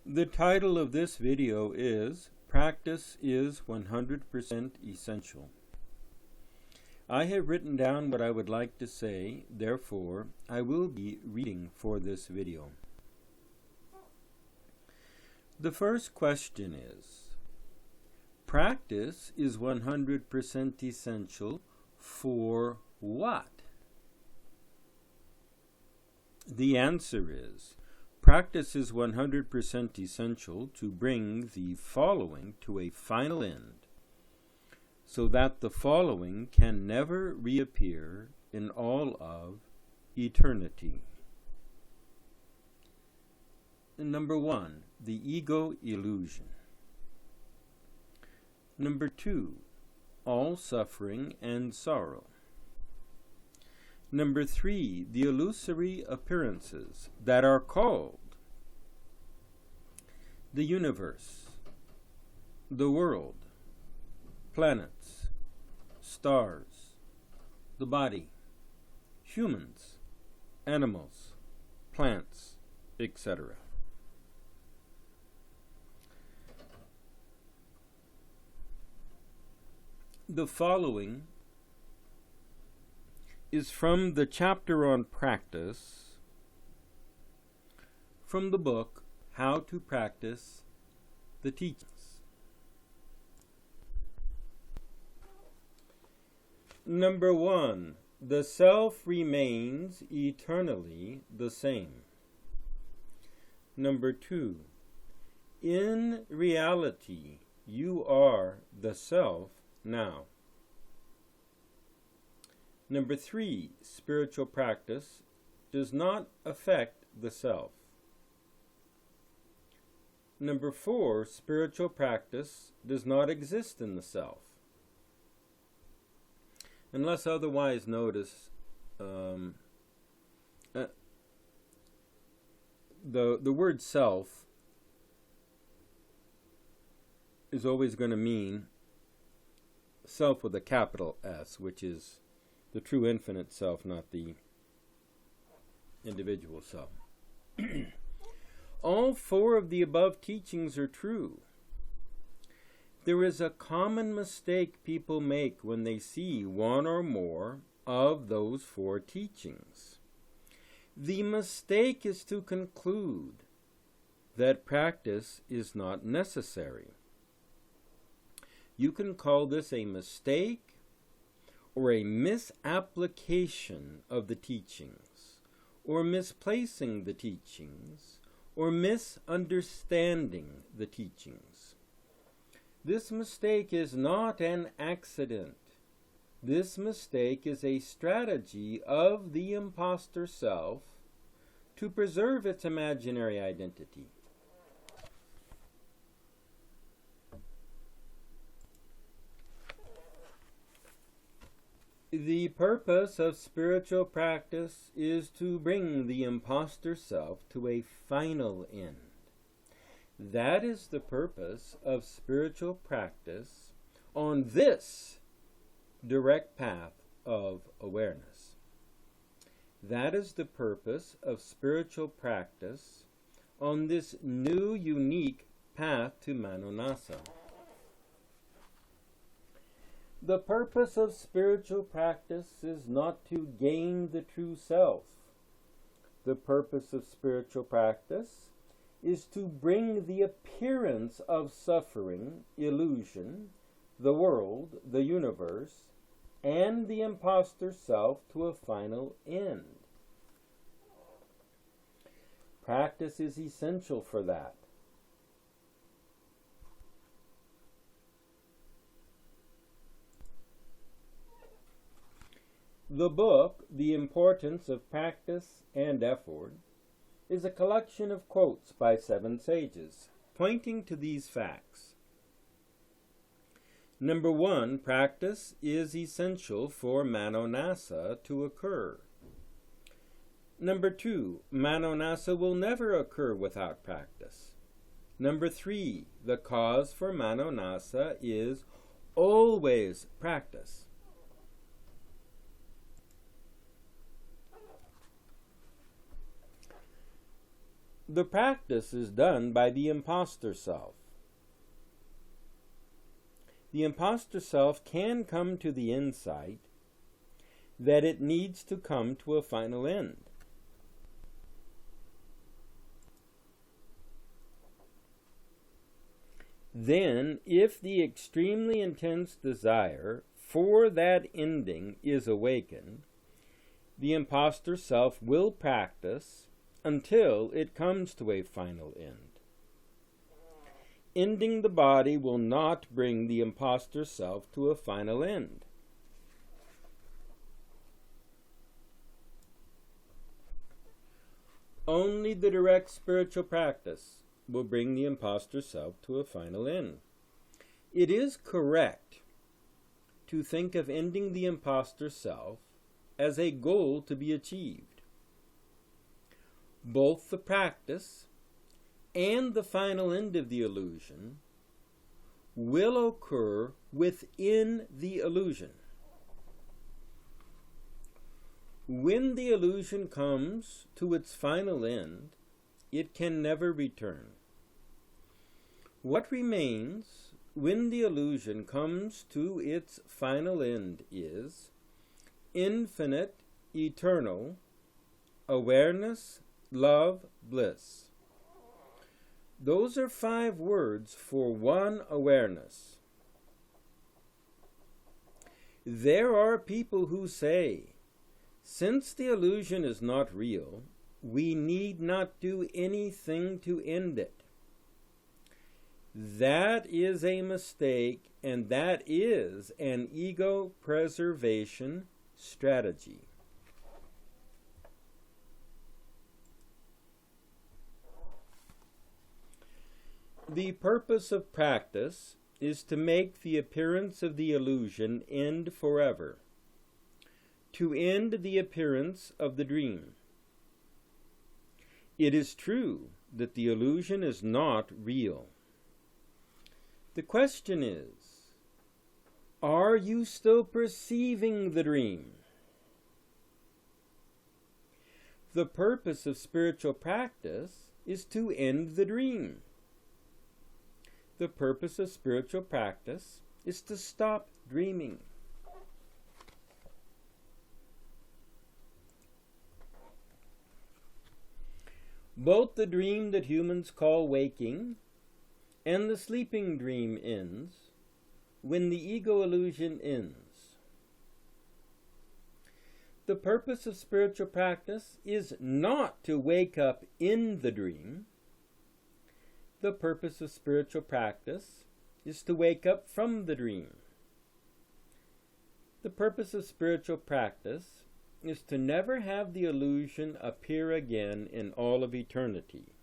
The title of this video is Practice is 100% Essential. I have written down what I would like to say, therefore I will be reading for this video. The first question is, practice is 100% essential for what? The answer is, practice is 100% essential to bring the following to a final end, so that the following can never reappear in all of eternity. Number 1, the ego illusion. Number 2, all suffering and sorrow. Number 3, the illusory appearances that are called the universe, the world, planets, stars, the body, humans, animals, plants, etc. The following is from the chapter on practice from the book How to Practice the Teachings. Number 1, the self remains eternally the same. Number 2, in reality, you are the self now. Number 3, spiritual practice does not affect the self. Number 4, spiritual practice does not exist in the self. Unless otherwise noticed, the word self is always going to mean self with a capital S, which is the true infinite self, not the individual self. All 4 of the above teachings are true. There is a common mistake people make when they see one or more of those 4 teachings. The mistake is to conclude that practice is not necessary. You can call this a mistake or a misapplication of the teachings, or misplacing the teachings, or misunderstanding the teachings. This mistake is not an accident. This mistake is a strategy of the imposter self to preserve its imaginary identity. The purpose of spiritual practice is to bring the imposter self to a final end. That is the purpose of spiritual practice on this direct path of awareness. That is the purpose of spiritual practice on this new, unique path to Manonasa. The purpose of spiritual practice is not to gain the true self. The purpose of spiritual practice is to bring the appearance of suffering, illusion, the world, the universe, and the imposter self to a final end. Practice is essential for that. The book, The Importance of Practice and Effort, is a collection of quotes by 7 sages, pointing to these facts. Number 1, practice is essential for Manonasa to occur. Number 2, Manonasa will never occur without practice. Number 3, the cause for Manonasa is always practice. The practice is done by the imposter self. The imposter self can come to the insight that it needs to come to a final end. Then, if the extremely intense desire for that ending is awakened, the imposter self will practice until it comes to a final end. Ending the body will not bring the imposter self to a final end. Only the direct spiritual practice will bring the imposter self to a final end. It is correct to think of ending the imposter self as a goal to be achieved. Both the practice and the final end of the illusion will occur within the illusion. When the illusion comes to its final end, it can never return. What remains when the illusion comes to its final end is infinite, eternal awareness, love, bliss. Those are 5 words for one awareness. There are people who say, since the illusion is not real, we need not do anything to end it. That is a mistake, and that is an ego preservation strategy. The purpose of practice is to make the appearance of the illusion end forever, to end the appearance of the dream. It is true that the illusion is not real. The question is, are you still perceiving the dream? The purpose of spiritual practice is to end the dream. The purpose of spiritual practice is to stop dreaming. Both the dream that humans call waking and the sleeping dream ends when the ego illusion ends. The purpose of spiritual practice is not to wake up in the dream. The purpose of spiritual practice is to wake up from the dream. The purpose of spiritual practice is to never have the illusion appear again in all of eternity.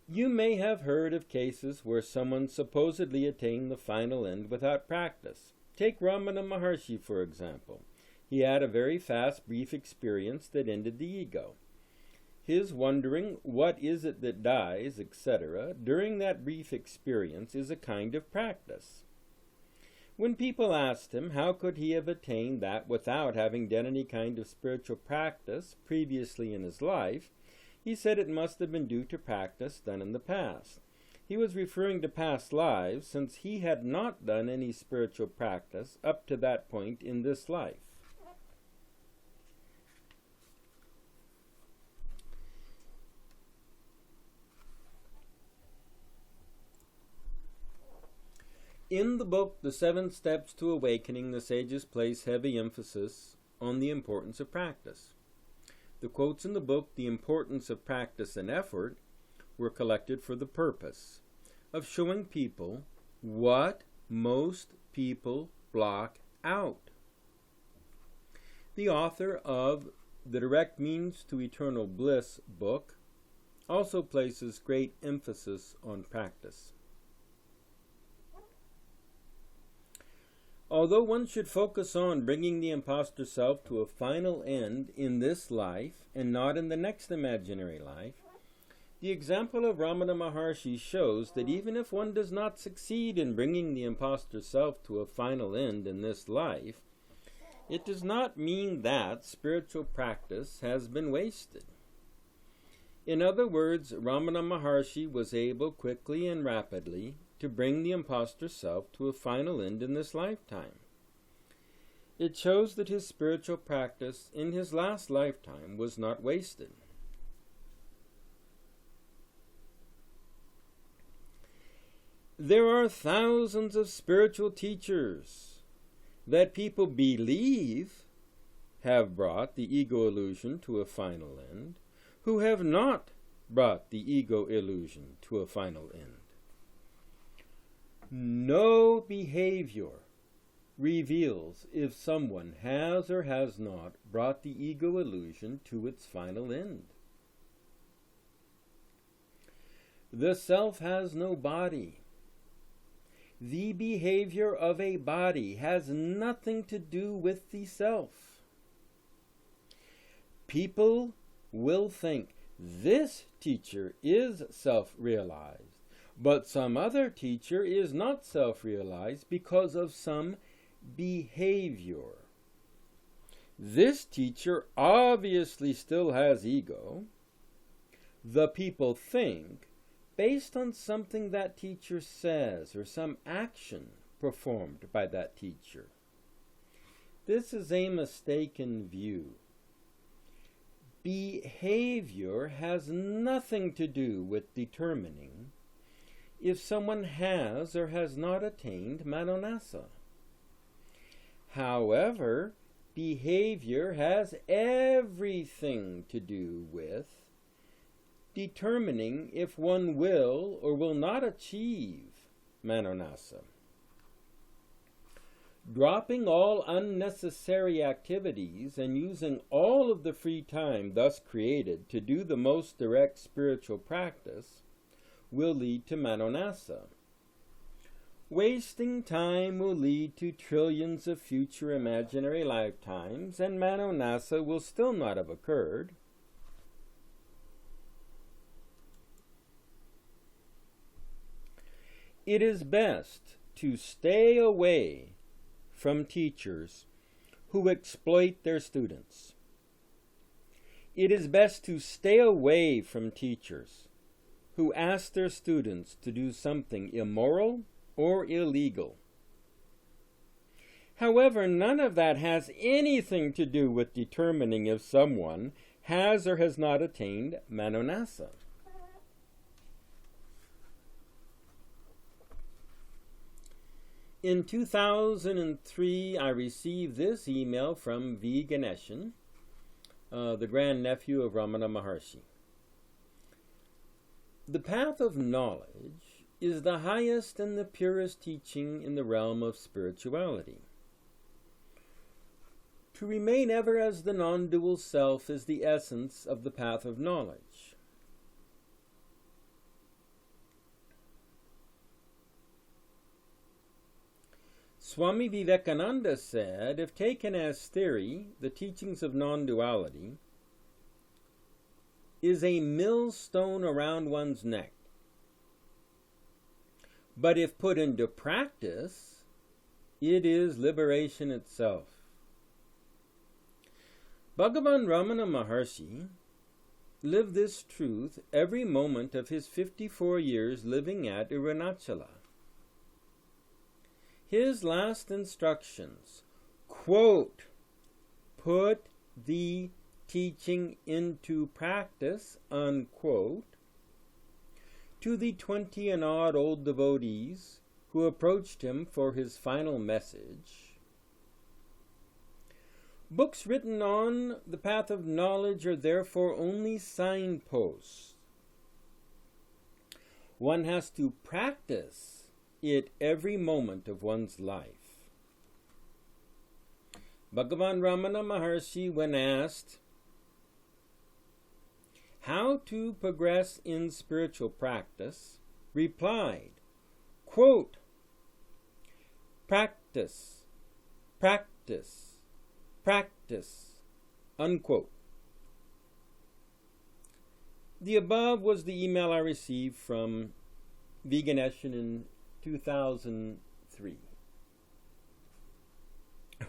You may have heard of cases where someone supposedly attained the final end without practice. Take Ramana Maharshi, for example. He had a very fast, brief experience that ended the ego. His wondering, what is it that dies, etc., during that brief experience is a kind of practice. When people asked him how could he have attained that without having done any kind of spiritual practice previously in his life, he said it must have been due to practice done in the past. He was referring to past lives, since he had not done any spiritual practice up to that point in this life. In the book, The 7 Steps to Awakening, the sages place heavy emphasis on the importance of practice. The quotes in the book, The Importance of Practice and Effort, were collected for the purpose of showing people what most people block out. The author of the Direct Means to Eternal Bliss book also places great emphasis on practice. Although one should focus on bringing the imposter self to a final end in this life and not in the next imaginary life, the example of Ramana Maharshi shows that even if one does not succeed in bringing the imposter self to a final end in this life, It does not mean that spiritual practice has been wasted. In other words, Ramana Maharshi was able quickly and rapidly to bring the imposter self to a final end in this lifetime. It shows that his spiritual practice in his last lifetime was not wasted. There are thousands of spiritual teachers that people believe have brought the ego illusion to a final end, who have not brought the ego illusion to a final end. No behavior reveals if someone has or has not brought the ego illusion to its final end. The self has no body. The behavior of a body has nothing to do with the self. People will think this teacher is self-realized, but some other teacher is not self-realized because of some behavior. This teacher obviously still has ego. The people think based on something that teacher says or some action performed by that teacher. This is a mistaken view. Behavior has nothing to do with determining if someone has or has not attained Manonasa. However, behavior has everything to do with determining if one will or will not achieve Manonasa. Dropping all unnecessary activities and using all of the free time thus created to do the most direct spiritual practice will lead to Manonasa. Wasting time will lead to trillions of future imaginary lifetimes, and Manonasa will still not have occurred. It is best to stay away from teachers who exploit their students. It is best to stay away from teachers who ask their students to do something immoral or illegal. However, none of that has anything to do with determining if someone has or has not attained Manonasa. In 2003, I received this email from V. Ganeshan, the grandnephew of Ramana Maharshi. The path of knowledge is the highest and the purest teaching in the realm of spirituality. To remain ever as the non-dual self is the essence of the path of knowledge. Swami Vivekananda said, if taken as theory, the teachings of non-duality is a millstone around one's neck. But if put into practice, it is liberation itself. Bhagavan Ramana Maharshi lived this truth every moment of his 54 years living at Arunachala. His last instructions, quote, put the teaching into practice, unquote, to the 20 and odd old devotees who approached him for his final message. Books written on the path of knowledge are therefore only signposts. One has to practice it every moment of one's life. Bhagavan Ramana Maharshi, when asked how to progress in spiritual practice, replied, quote, practice, practice, practice, unquote. The above was the email I received from V. Ganeshan in 2003.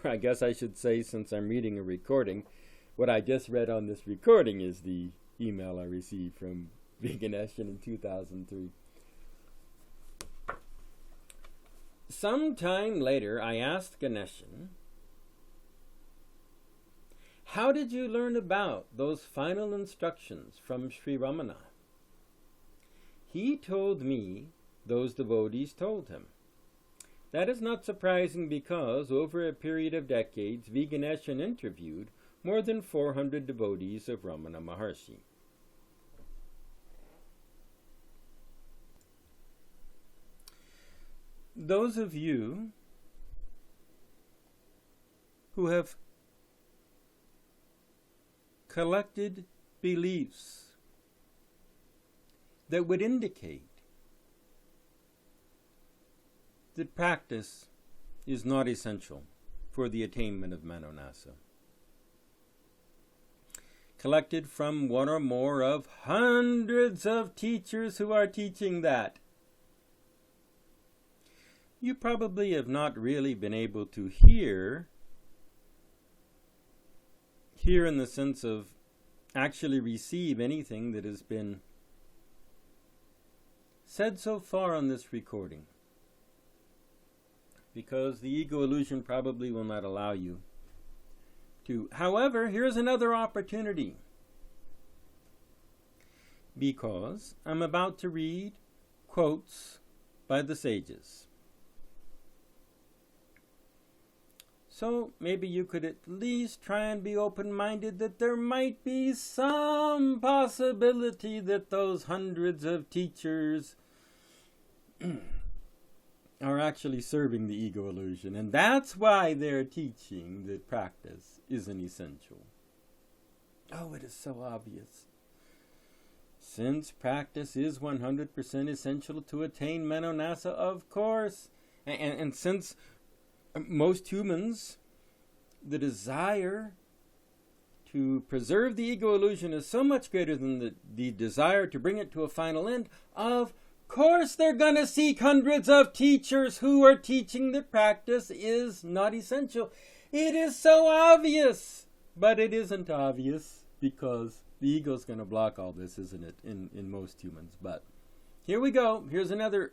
I guess I should say, since I'm reading a recording, what I just read on this recording is the email I received from Veganishin in 2003. Sometime later, I asked Ganeshan, "How did you learn about those final instructions from Sri Ramana?" He told me those devotees told him. That is not surprising because, over a period of decades, Veganishan interviewed more than 400 devotees of Ramana Maharshi. Those of you who have collected beliefs that would indicate that practice is not essential for the attainment of Manonasa, collected from one or more of hundreds of teachers who are teaching that. You probably have not really been able to hear in the sense of actually receive anything that has been said so far on this recording, because the ego illusion probably will not allow you to. However, here's another opportunity, because I'm about to read quotes by the sages. So maybe you could at least try and be open-minded that there might be some possibility that those hundreds of teachers are actually serving the ego illusion. And that's why they're teaching that practice isn't essential. Oh, it is so obvious. Since practice is 100% essential to attain Manonasa, of course, and since most humans, the desire to preserve the ego illusion is so much greater than the desire to bring it to a final end, of course they're going to seek hundreds of teachers who are teaching that practice is not essential. It is so obvious, but it isn't obvious because the ego's going to block all this, isn't it, in most humans. But here we go. Here's another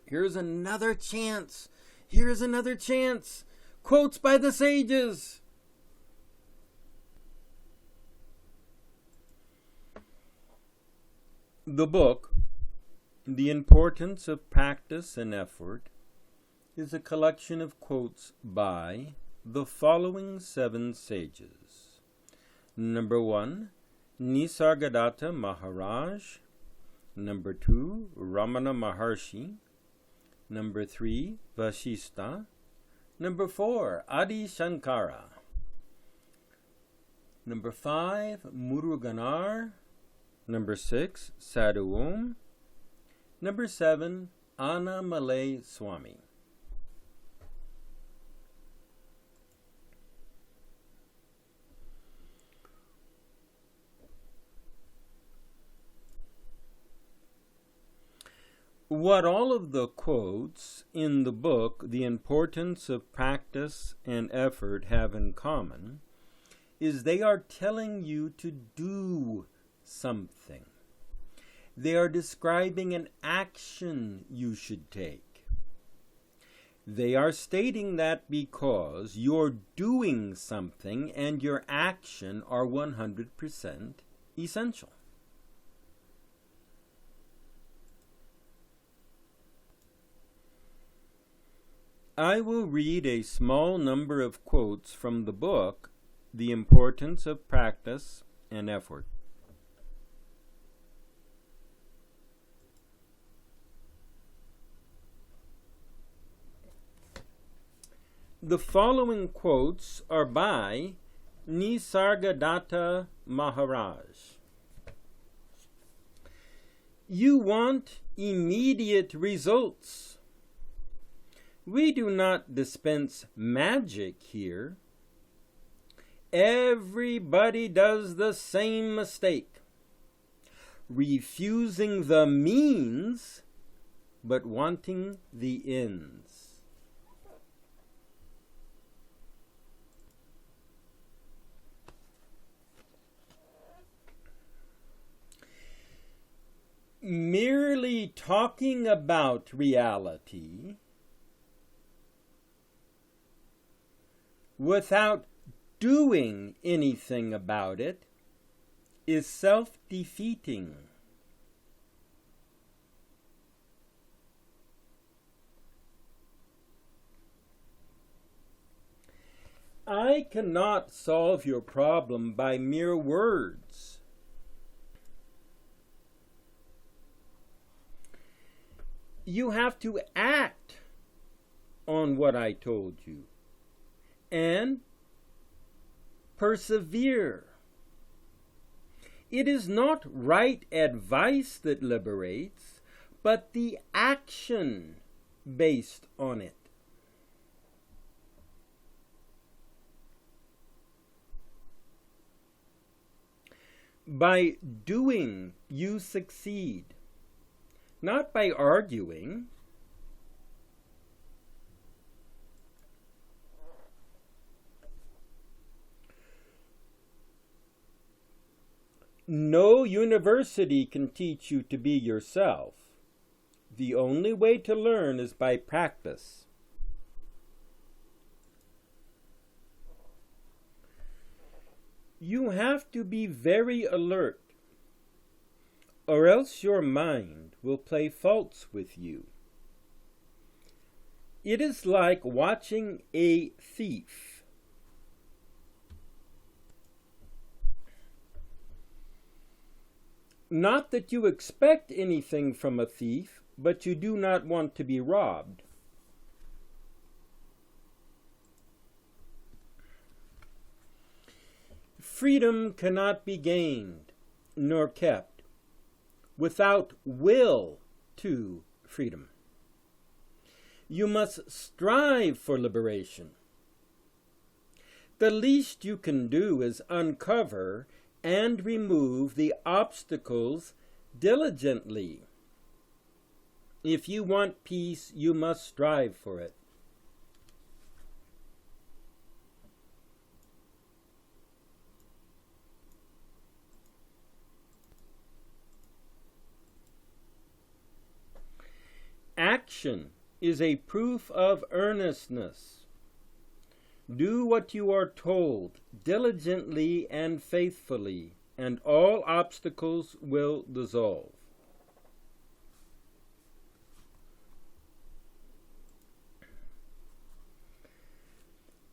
chance. Here's another chance. Quotes by the sages. The book, The Importance of Practice and Effort, is a collection of quotes by the following 7 sages. Number 1, Nisargadatta Maharaj. Number 2, Ramana Maharshi. Number 3, Vasistha. Number 4, Adi Shankara. Number 5, Muruganar. Number 6, Sadhu Om. Number 7, Anna Malay Swami. What all of the quotes in the book, The Importance of Practice and Effort, have in common is they are telling you to do something. They are describing an action you should take. They are stating that because you're doing something and your action are 100% essential. I will read a small number of quotes from the book, The Importance of Practice and Effort. The following quotes are by Nisargadatta Maharaj. You want immediate results. We do not dispense magic here. Everybody does the same mistake, refusing the means but wanting the ends. Merely talking about reality without doing anything about it is self-defeating. I cannot solve your problem by mere words. You have to act on what I told you and persevere. It is not right advice that liberates, but the action based on it. By doing, you succeed, not by arguing. No university can teach you to be yourself. The only way to learn is by practice. You have to be very alert, or else your mind will play false with you. It is like watching a thief. Not that you expect anything from a thief, but you do not want to be robbed. Freedom cannot be gained nor kept without will to freedom. You must strive for liberation. The least you can do is uncover and remove the obstacles diligently. If you want peace, you must strive for it. Action is a proof of earnestness. Do what you are told diligently and faithfully, and all obstacles will dissolve.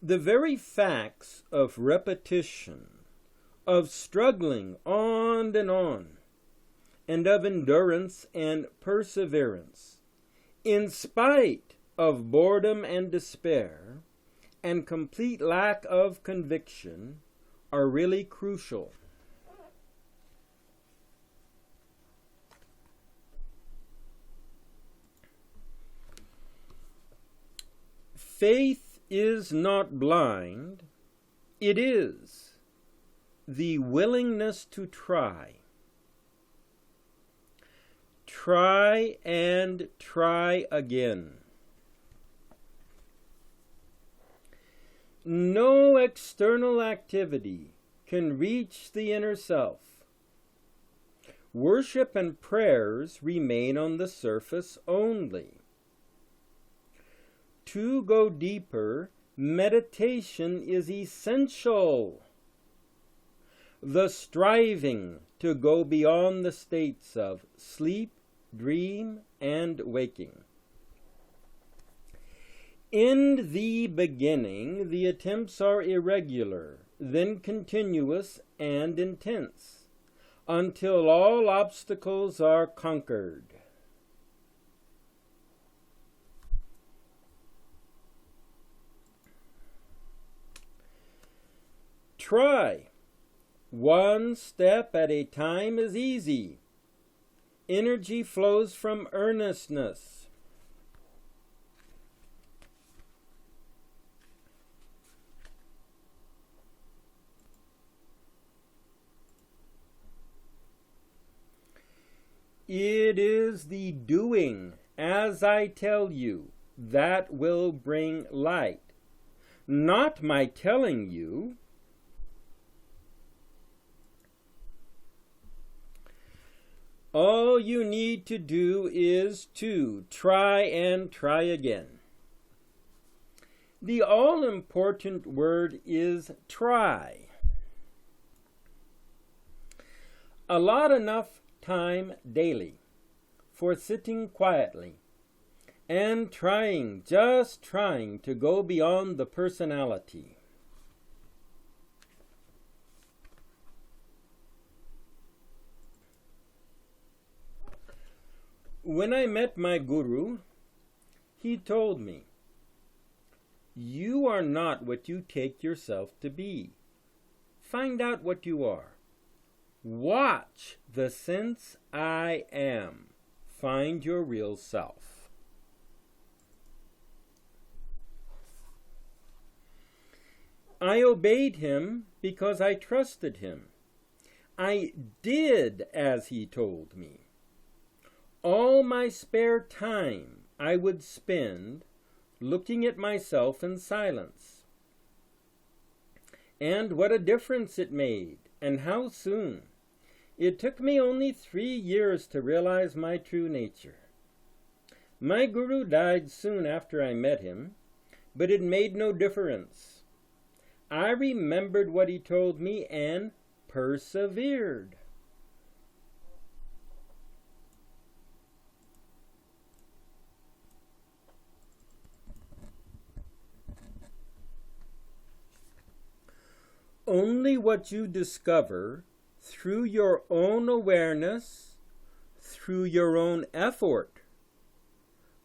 The very facts of repetition, of struggling on, and of endurance and perseverance, in spite of boredom and despair, and complete lack of conviction, are really crucial. Faith is not blind, it is the willingness to try. Try and try again. No external activity can reach the inner self. Worship and prayers remain on the surface only. To go deeper, meditation is essential. The striving to go beyond the states of sleep, dream, and waking. In the beginning, the attempts are irregular, then continuous and intense, until all obstacles are conquered. Try. One step at a time is easy. Energy flows from earnestness. It is the doing, as I tell you, that will bring light, not my telling you. All you need to do is to try and try again. The all-important word is try. Allot enough time daily for sitting quietly and trying, just trying to go beyond the personality. When I met my guru, he told me, "You are not what you take yourself to be. Find out what you are. Watch the sense I am. Find your real self." I obeyed him because I trusted him. I did as he told me. All my spare time I would spend looking at myself in silence. And what a difference it made, and how soon. It took me only 3 years to realize my true nature. My guru died soon after I met him, but it made no difference. I remembered what he told me and persevered. Only what you discover through your own awareness, through your own effort,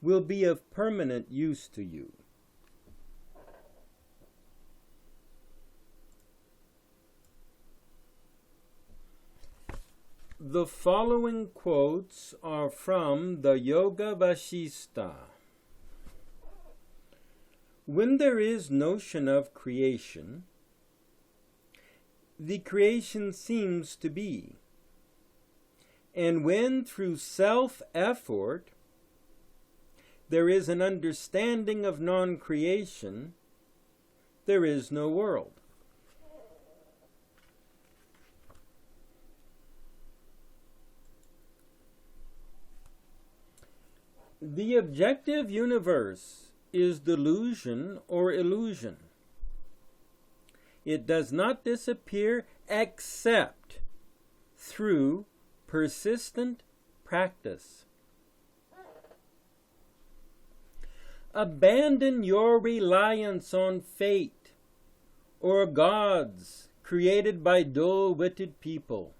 will be of permanent use to you. The following quotes are from the Yoga Vasista. When there is notion of creation, the creation seems to be. And when through self-effort there is an understanding of non-creation, there is no world. The objective universe is delusion or illusion. It does not disappear except through persistent practice. Abandon your reliance on fate or gods created by dull-witted people,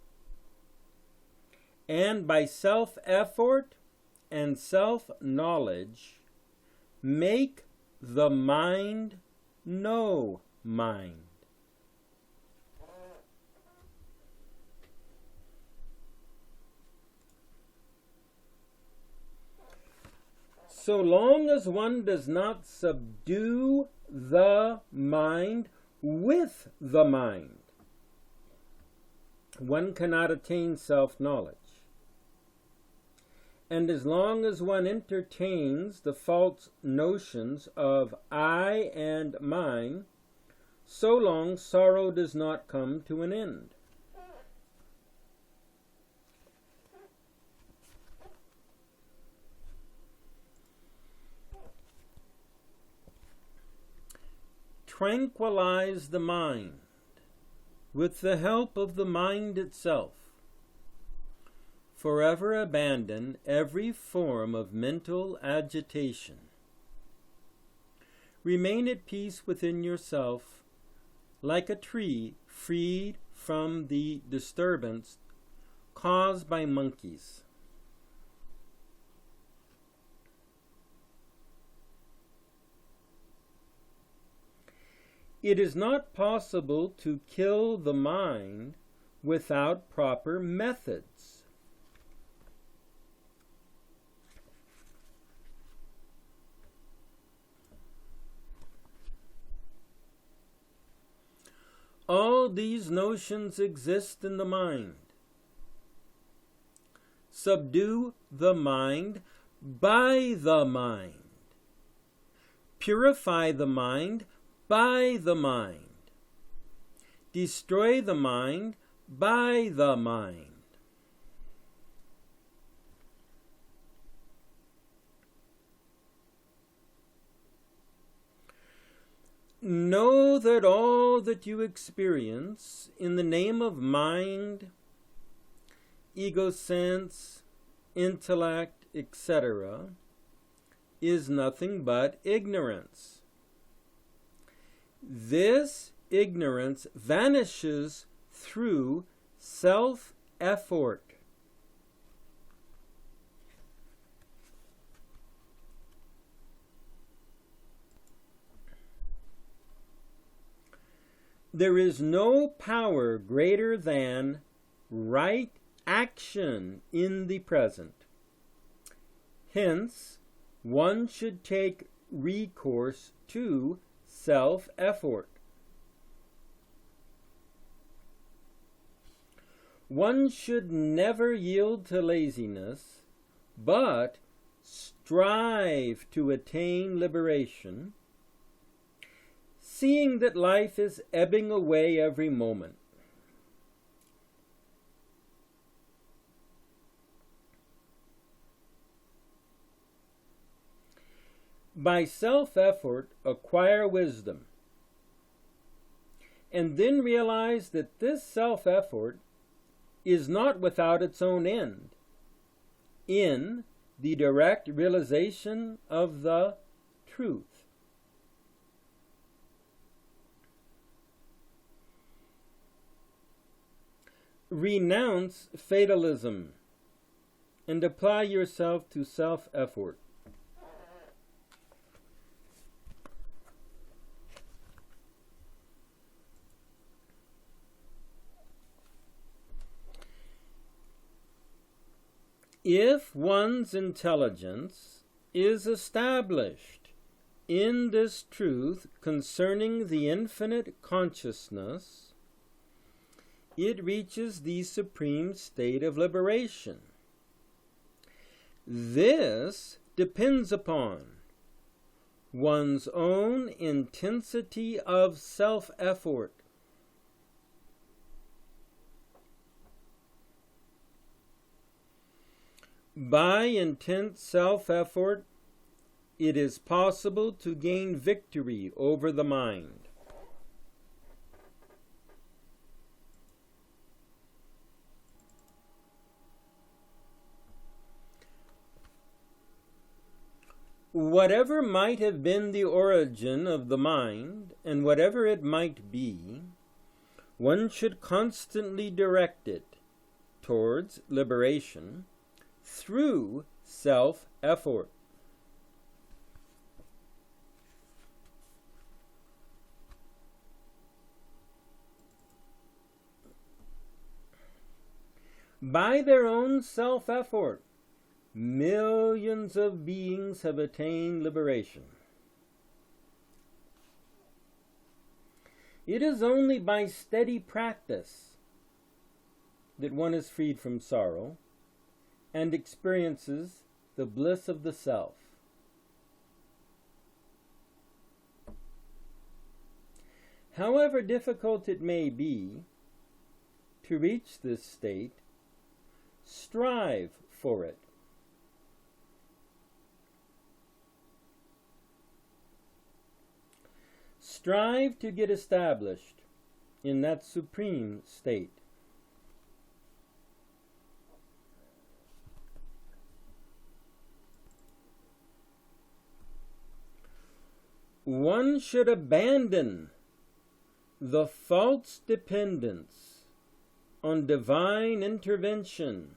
and by self-effort and self-knowledge, make the mind no mind. So long as one does not subdue the mind with the mind, one cannot attain self-knowledge. And as long as one entertains the false notions of I and mine, so long sorrow does not come to an end. Tranquilize the mind with the help of the mind itself. Forever abandon every form of mental agitation. Remain at peace within yourself, like a tree freed from the disturbance caused by monkeys. It is not possible to kill the mind without proper methods. All these notions exist in the mind. Subdue the mind by the mind. Purify the mind by the mind. Destroy the mind by the mind. Know that all that you experience in the name of mind, ego sense, intellect, etc., is nothing but ignorance. This ignorance vanishes through self-effort. There is no power greater than right action in the present. Hence, one should take recourse to self-effort. One should never yield to laziness, but strive to attain liberation, seeing that life is ebbing away every moment. By self-effort, acquire wisdom, and then realize that this self-effort is not without its own end, in the direct realization of the truth. Renounce fatalism and apply yourself to self-effort. If one's intelligence is established in this truth concerning the infinite consciousness, it reaches the supreme state of liberation. This depends upon one's own intensity of self-effort. By intense self-effort, it is possible to gain victory over the mind. Whatever might have been the origin of the mind, and whatever it might be, one should constantly direct it towards liberation through self-effort. By their own self-effort, millions of beings have attained liberation. It is only by steady practice that one is freed from sorrow and experiences the bliss of the self. However difficult it may be to reach this state, strive for it. Strive to get established in that supreme state. One should abandon the false dependence on divine intervention,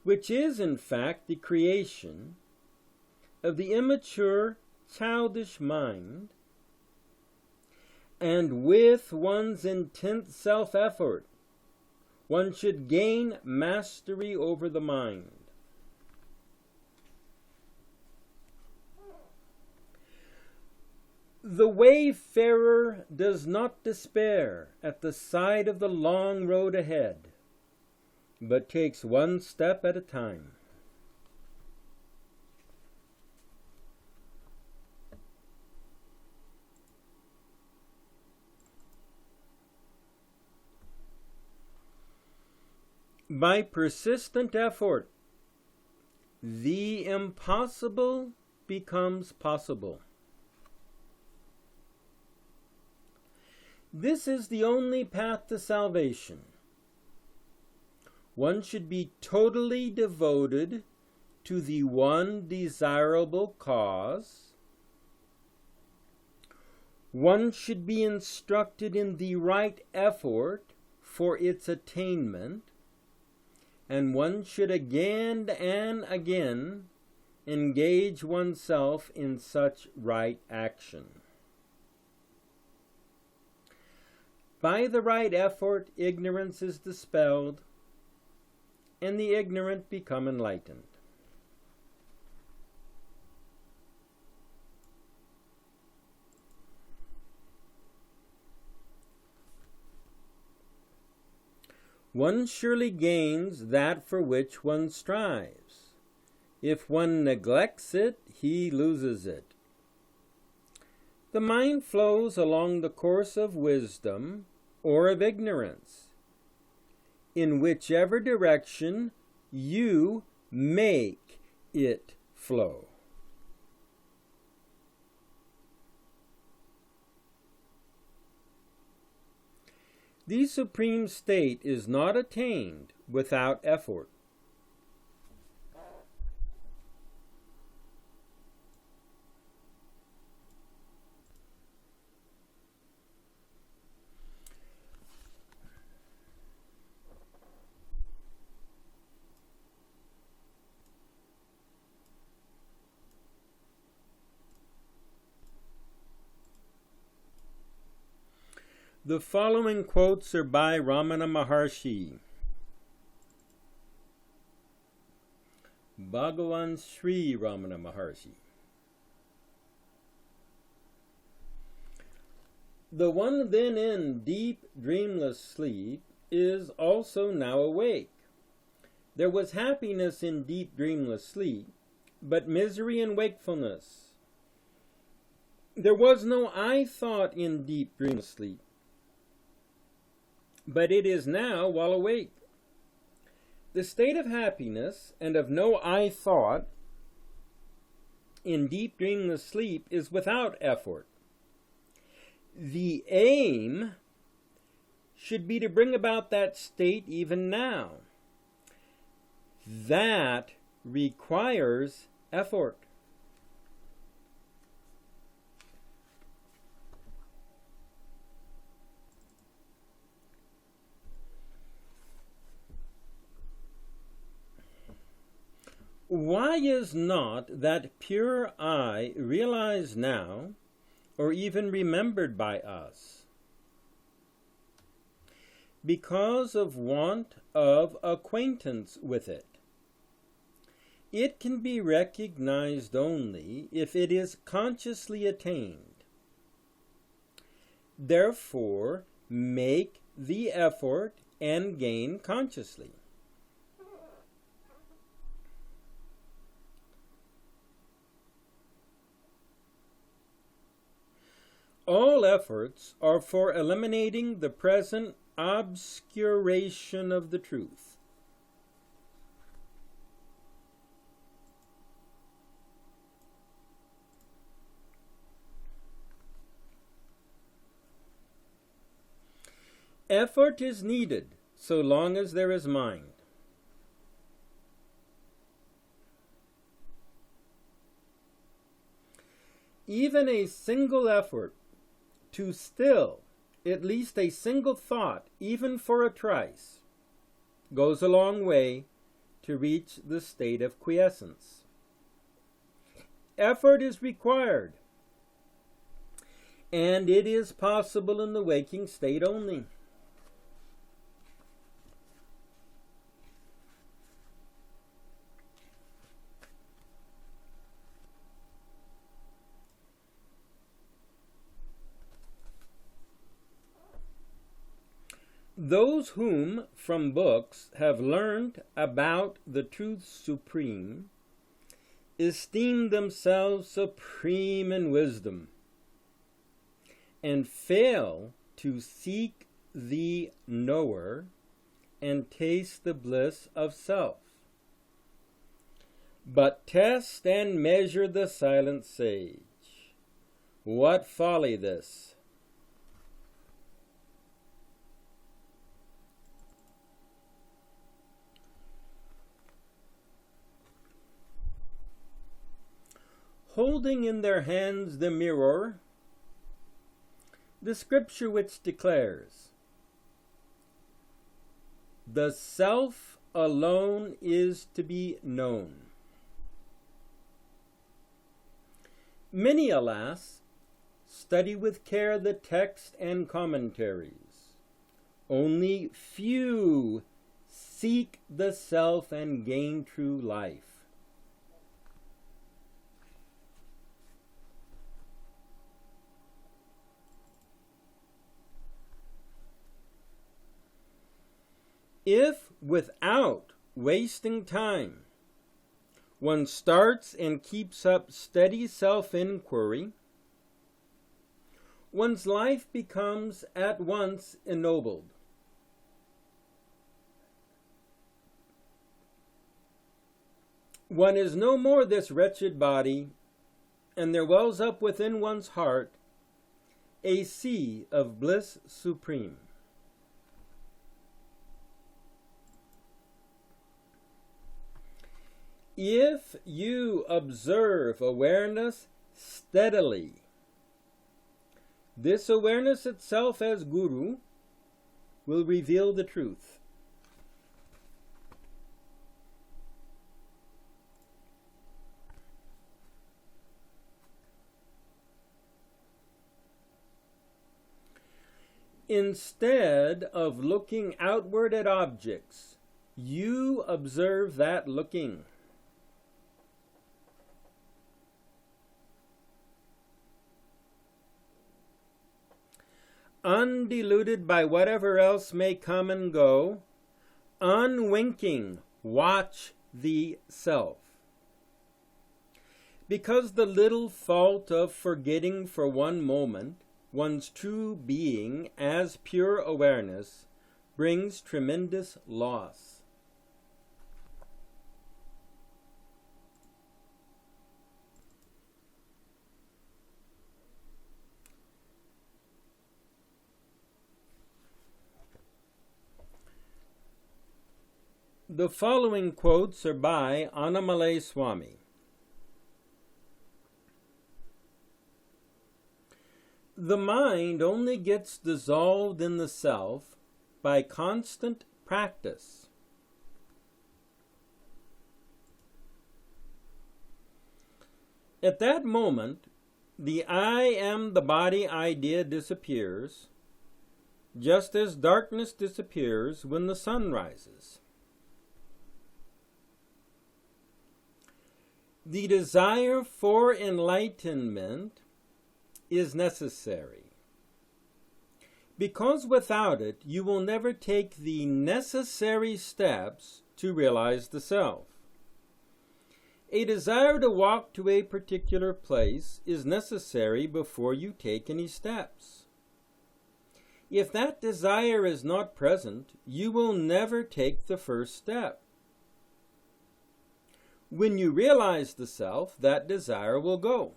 which is in fact the creation of the immature, childish mind, and with one's intense self-effort, one should gain mastery over the mind. The wayfarer does not despair at the sight of the long road ahead, but takes one step at a time. By persistent effort, the impossible becomes possible. This is the only path to salvation. One should be totally devoted to the one desirable cause. One should be instructed in the right effort for its attainment, and one should again and again engage oneself in such right action. By the right effort, ignorance is dispelled, and the ignorant become enlightened. One surely gains that for which one strives. If one neglects it, he loses it. The mind flows along the course of wisdom or of ignorance, in whichever direction you make it flow. The supreme state is not attained without effort. The following quotes are by Ramana Maharshi. Bhagavan Sri Ramana Maharshi. The one then in deep, dreamless sleep is also now awake. There was happiness in deep, dreamless sleep, but misery in wakefulness. There was no I thought in deep, dreamless sleep, but it is now while awake. The state of happiness and of no I thought in deep dreamless sleep is without effort. The aim should be to bring about that state even now. That requires effort. Why is not that pure I realized now, or even remembered by us? Because of want of acquaintance with it. It can be recognized only if it is consciously attained. Therefore, make the effort and gain consciously. All efforts are for eliminating the present obscuration of the truth. Effort is needed so long as there is mind. Even a single effort to still at least a single thought, even for a trice, goes a long way to reach the state of quiescence. Effort is required, and it is possible in the waking state only. Those whom from books have learned about the truth supreme esteem themselves supreme in wisdom and fail to seek the knower and taste the bliss of self. But test and measure the silent sage. What folly this! holding in their hands the mirror, the scripture which declares, "The self alone is to be known." Many, alas, study with care the text and commentaries. Only few seek the self and gain true life. If, without wasting time, one starts and keeps up steady self-inquiry, one's life becomes at once ennobled. One is no more this wretched body, and there wells up within one's heart a sea of bliss supreme. If you observe awareness steadily, this awareness itself as Guru will reveal the truth. Instead of looking outward at objects, you observe that looking. Undiluted by whatever else may come and go, unwinking, watch the self. Because the little fault of forgetting for one moment one's true being as pure awareness brings tremendous loss. The following quotes are by Annamalai Swami. The mind only gets dissolved in the self by constant practice. At that moment, the I am the body idea disappears, just as darkness disappears when the sun rises. The desire for enlightenment is necessary, because without it you will never take the necessary steps to realize the self. A desire to walk to a particular place is necessary before you take any steps. If that desire is not present, you will never take the first step. When you realize the self, that desire will go.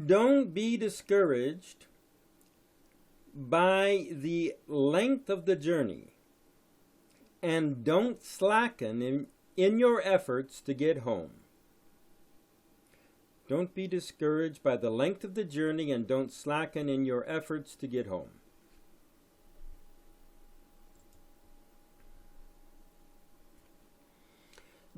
Don't be discouraged by the length of the journey, and don't slacken in your efforts to get home. Don't be discouraged by the length of the journey, and don't slacken in your efforts to get home.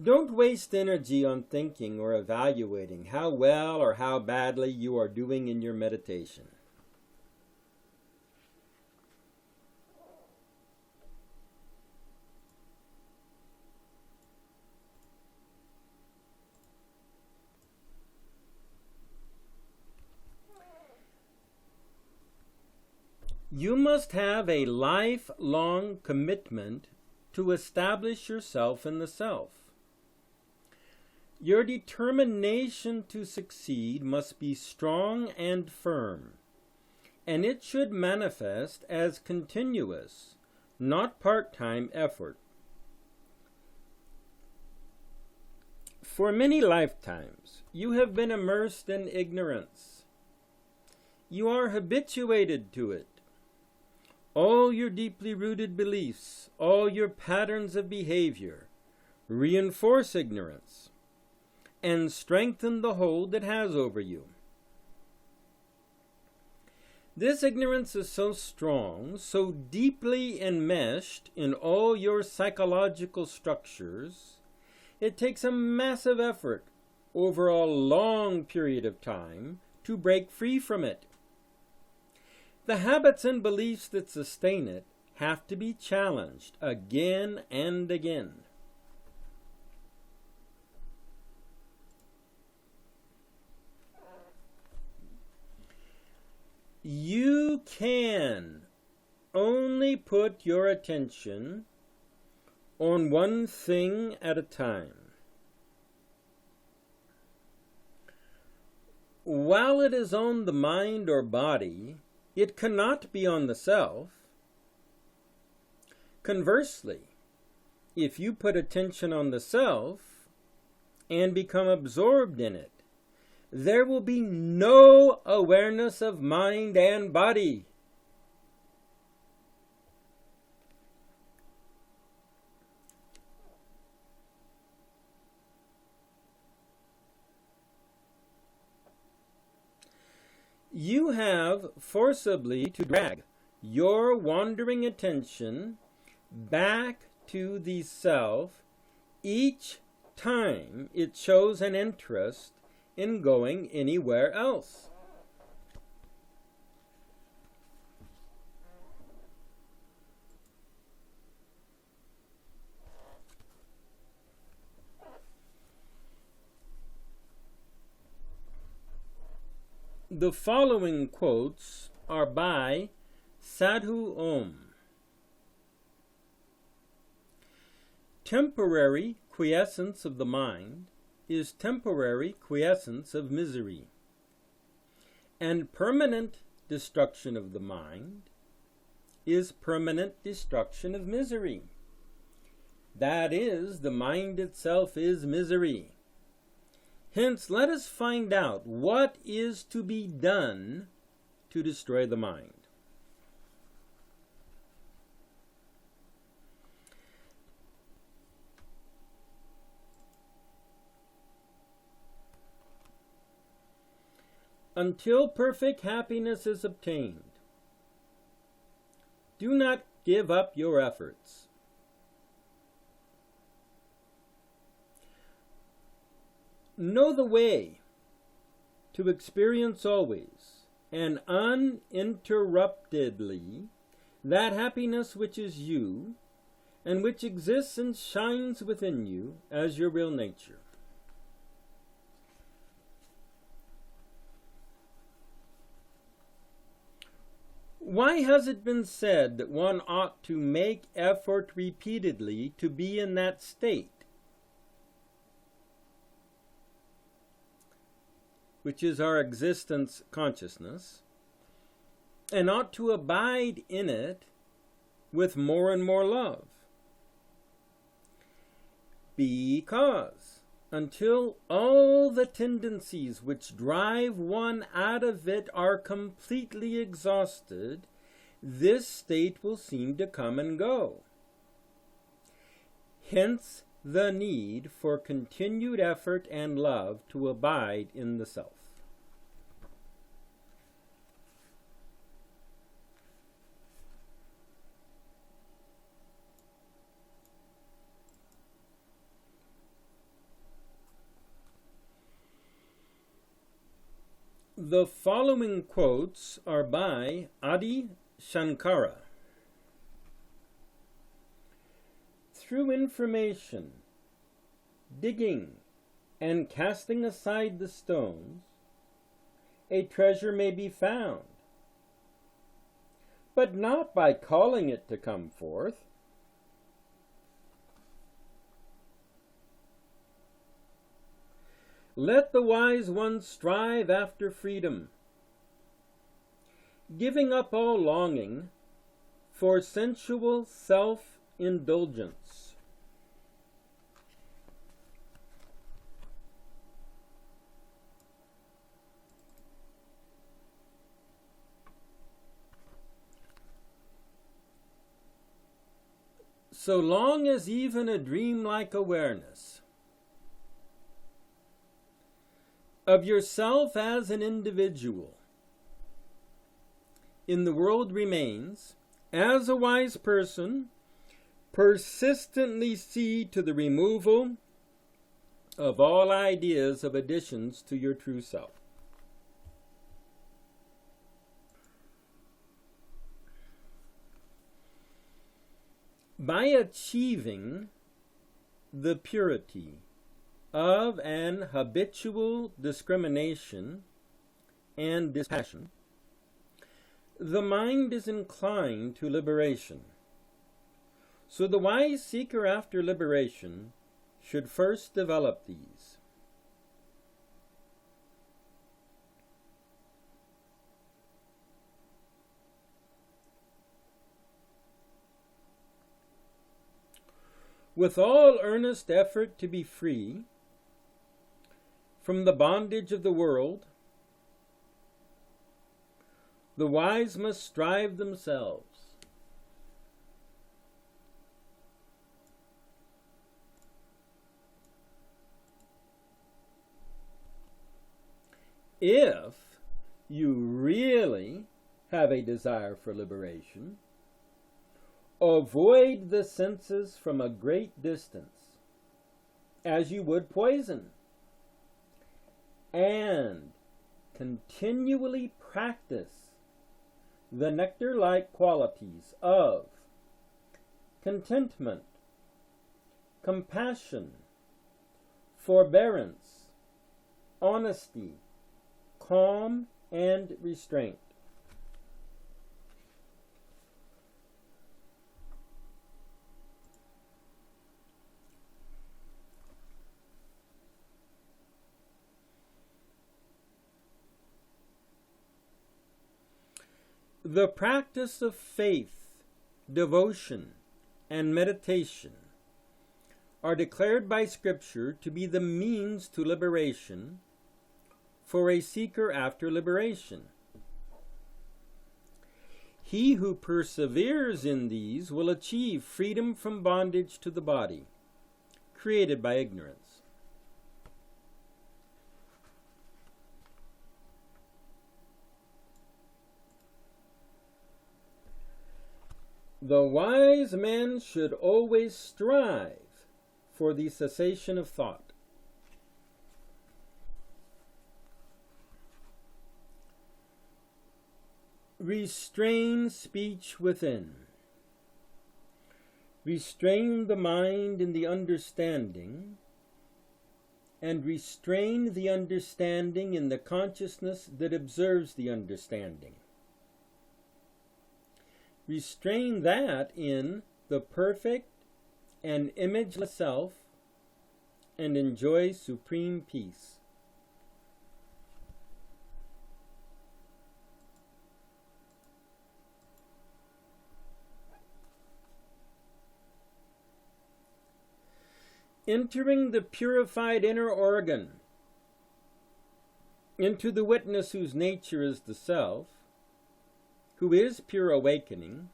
Don't waste energy on thinking or evaluating how well or how badly you are doing in your meditation. You must have a lifelong commitment to establish yourself in the self. Your determination to succeed must be strong and firm, and it should manifest as continuous, not part-time effort. For many lifetimes, you have been immersed in ignorance. You are habituated to it. All your deeply rooted beliefs, all your patterns of behavior, reinforce ignorance and strengthen the hold it has over you. This ignorance is so strong, so deeply enmeshed in all your psychological structures, it takes a massive effort over a long period of time to break free from it. The habits and beliefs that sustain it have to be challenged again and again. You can only put your attention on one thing at a time. While it is on the mind or body, it cannot be on the self. Conversely, if you put attention on the self and become absorbed in it, there will be no awareness of mind and body. You have forcibly to drag your wandering attention back to the self each time it shows an interest in going anywhere else. The following quotes are by Sadhu Om. Temporary quiescence of the mind is temporary quiescence of misery, and permanent destruction of the mind is permanent destruction of misery. That is, the mind itself is misery. Hence, let us find out what is to be done to destroy the mind. Until perfect happiness is obtained, do not give up your efforts. Know the way to experience always and uninterruptedly that happiness which is you and which exists and shines within you as your real nature. Why has it been said that one ought to make effort repeatedly to be in that state, which is our existence consciousness, and ought to abide in it with more and more love? Because until all the tendencies which drive one out of it are completely exhausted, this state will seem to come and go. Hence the need for continued effort and love to abide in the self. The following quotes are by Adi Shankara. Through information, digging, and casting aside the stones, a treasure may be found, but not by calling it to come forth. Let the wise one strive after freedom, giving up all longing for sensual self-indulgence. So long as even a dreamlike awareness of yourself as an individual in the world remains, as a wise person, persistently see to the removal of all ideas of additions to your true self. By achieving the purity of an habitual discrimination and dispassion, the mind is inclined to liberation. So the wise seeker after liberation should first develop these. With all earnest effort to be free from the bondage of the world, the wise must strive themselves. If you really have a desire for liberation, avoid the senses from a great distance, as you would poison, and continually practice the nectar-like qualities of contentment, compassion, forbearance, honesty, calm, and restraint. The practice of faith, devotion, and meditation are declared by Scripture to be the means to liberation for a seeker after liberation. He who perseveres in these will achieve freedom from bondage to the body, created by ignorance. The wise man should always strive for the cessation of thought. Restrain speech within. Restrain the mind in the understanding, and restrain the understanding in the consciousness that observes the understanding. Restrain that in the perfect and imageless self, and enjoy supreme peace. Entering the purified inner organ, into the witness whose nature is the self, who is pure awakening,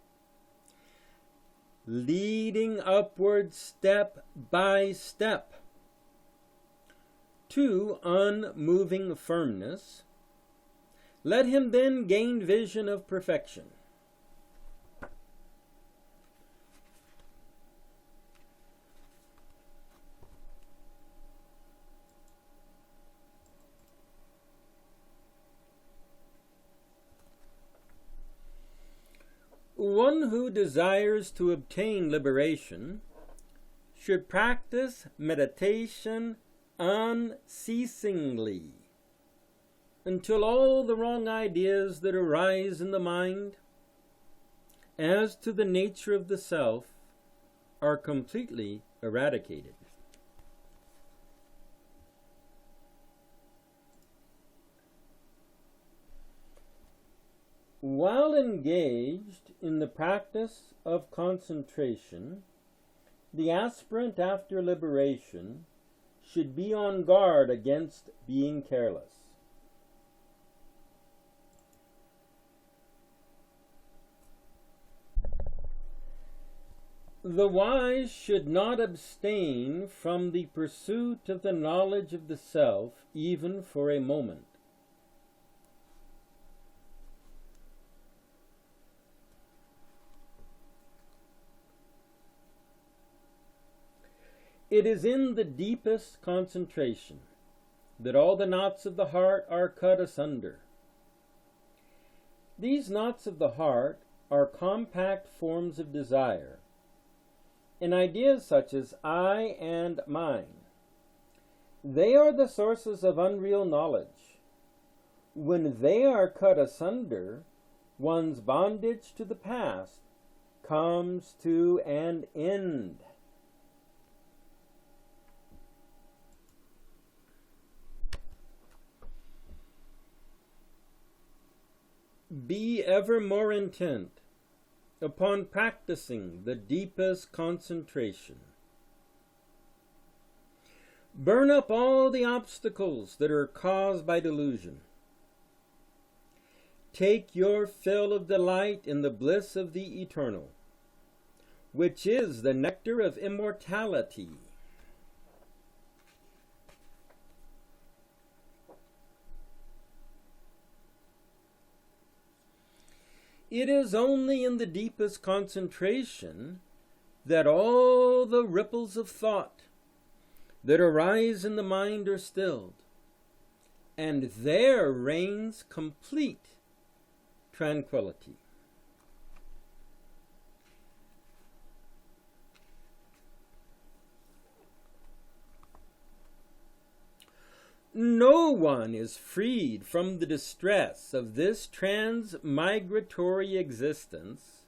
leading upward step by step to unmoving firmness, let him then gain vision of perfection. One who desires to obtain liberation should practice meditation unceasingly until all the wrong ideas that arise in the mind as to the nature of the self are completely eradicated. While engaged in the practice of concentration, the aspirant after liberation should be on guard against being careless. The wise should not abstain from the pursuit of the knowledge of the self, even for a moment. It is in the deepest concentration that all the knots of the heart are cut asunder. These knots of the heart are compact forms of desire, and ideas such as I and mine. They are the sources of unreal knowledge. When they are cut asunder, one's bondage to the past comes to an end. Be ever more intent upon practicing the deepest concentration. Burn up all the obstacles that are caused by delusion. Take your fill of delight in the bliss of the eternal, which is the nectar of immortality. It is only in the deepest concentration that all the ripples of thought that arise in the mind are stilled, and there reigns complete tranquility. No one is freed from the distress of this transmigratory existence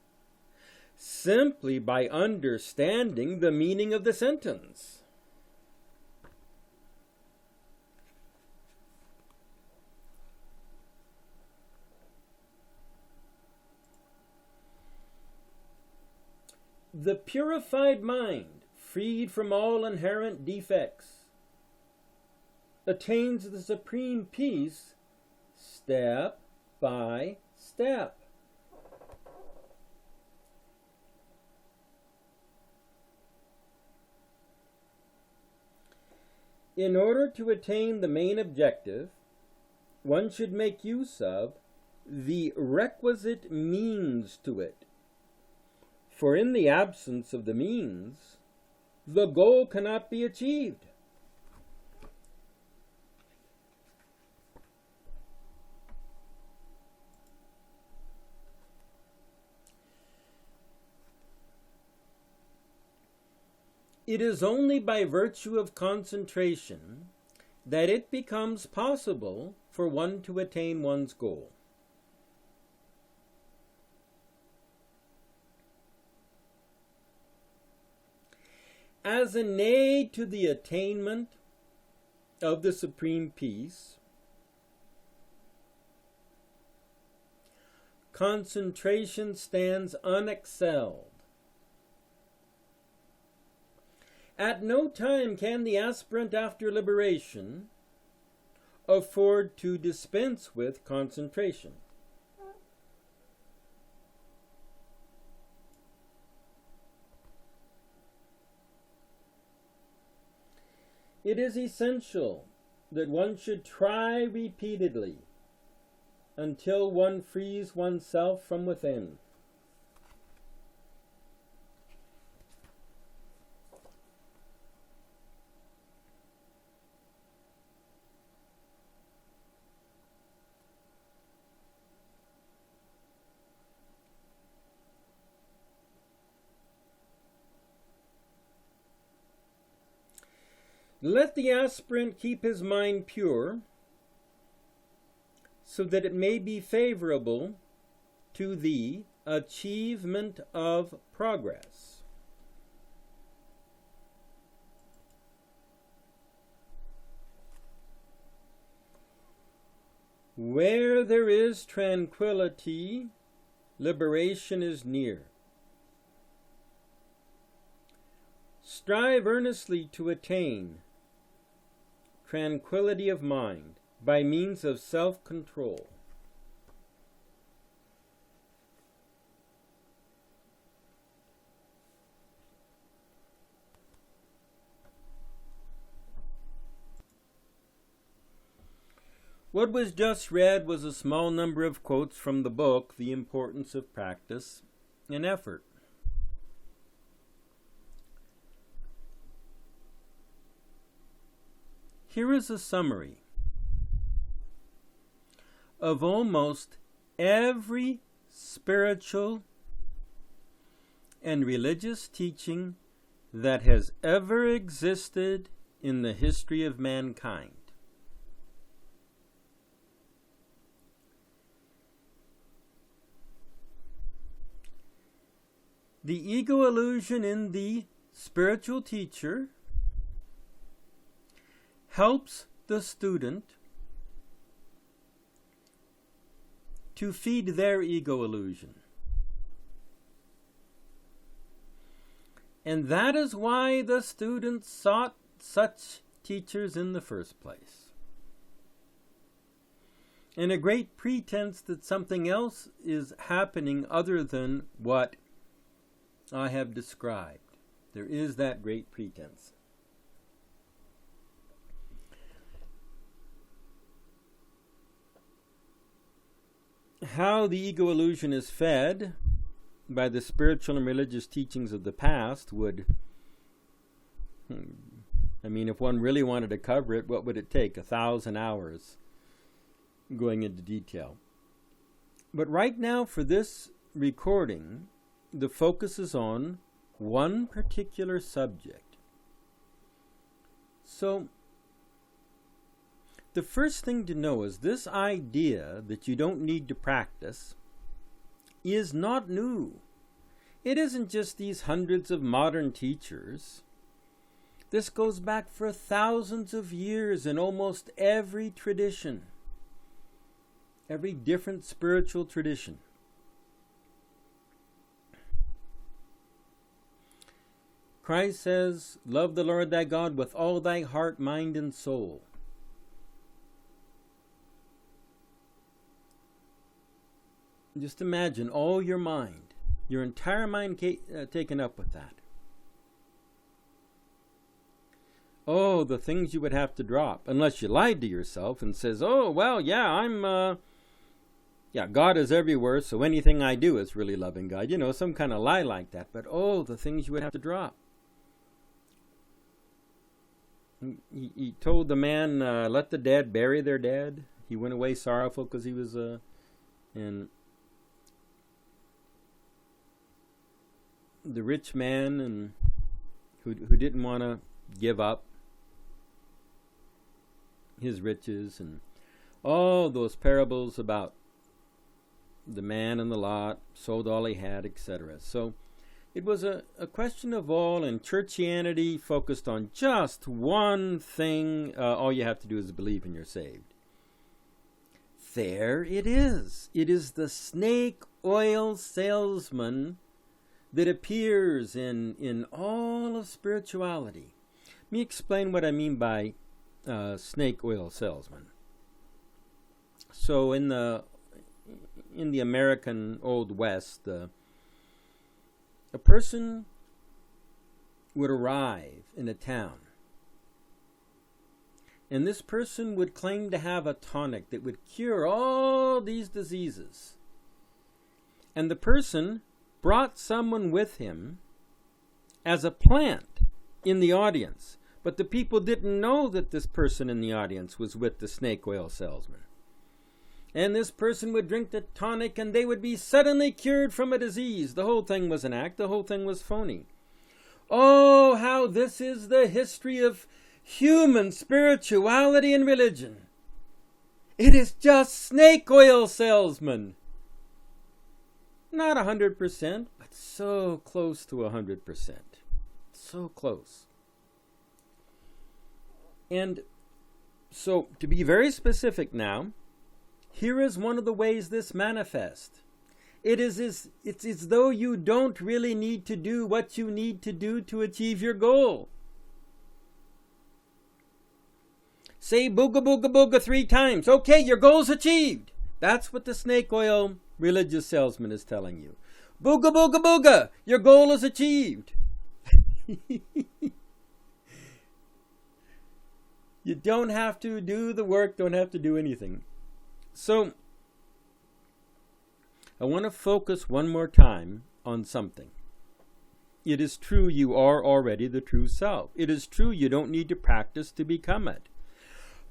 simply by understanding the meaning of the sentence. The purified mind, freed from all inherent defects, attains the supreme peace step by step. In order to attain the main objective, one should make use of the requisite means to it. For in the absence of the means, the goal cannot be achieved. It is only by virtue of concentration that it becomes possible for one to attain one's goal. As an aid to the attainment of the supreme peace, concentration stands unexcelled. At no time can the aspirant after liberation afford to dispense with concentration. It is essential that one should try repeatedly until one frees oneself from within. Let the aspirant keep his mind pure so that it may be favorable to the achievement of progress. Where there is tranquility, liberation is near. Strive earnestly to attain tranquility of mind by means of self-control. What was just read was a small number of quotes from the book, The Importance of Practice and Effort. Here is a summary of almost every spiritual and religious teaching that has ever existed in the history of mankind. The ego illusion in the spiritual teacher helps the student to feed their ego illusion. And that is why the students sought such teachers in the first place. And a great pretense that something else is happening other than what I have described. There is that great pretense. How the ego illusion is fed by the spiritual and religious teachings of the past would, if one really wanted to cover it, what would it take? 1,000 hours going into detail. But right now, for this recording, the focus is on one particular subject. So, the first thing to know is this idea that you don't need to practice is not new. It isn't just these hundreds of modern teachers. This goes back for thousands of years in almost every tradition, every different spiritual tradition. Christ says, love the Lord thy God with all thy heart, mind, and soul. Just imagine all your mind, your entire mind taken up with that. Oh, the things you would have to drop, unless you lied to yourself and says, oh, well, yeah, God is everywhere, so anything I do is really loving God. Some kind of lie like that. But oh, the things you would have to drop. He told the man, let the dead bury their dead. He went away sorrowful because he was and the rich man and who didn't want to give up his riches, and all those parables about the man and the lot, sold all he had, etc. So it was a question of all, and churchianity focused on just one thing. All you have to do is believe and you're saved. There it is. It is the snake oil salesman that appears in all of spirituality. Let me explain what I mean by snake oil salesman. So in the American Old West, a person would arrive in a town, and this person would claim to have a tonic that would cure all these diseases. And the person brought someone with him as a plant in the audience, but the people didn't know that this person in the audience was with the snake oil salesman. And this person would drink the tonic and they would be suddenly cured from a disease. The whole thing was an act. The whole thing was phony. Oh, how this is the history of human spirituality and religion. It is just snake oil salesmen. Not 100%, but so close to 100%. So close. And so, to be very specific now, here is one of the ways this manifests. It's as though you don't really need to do what you need to do to achieve your goal. Say booga booga booga 3 times. Okay, your goal's achieved. That's what the snake oil religious salesman is telling you. Booga booga booga, your goal is achieved. You don't have to do the work, don't have to do anything. So, I want to focus one more time on something. It is true you are already the true self. It is true you don't need to practice to become it.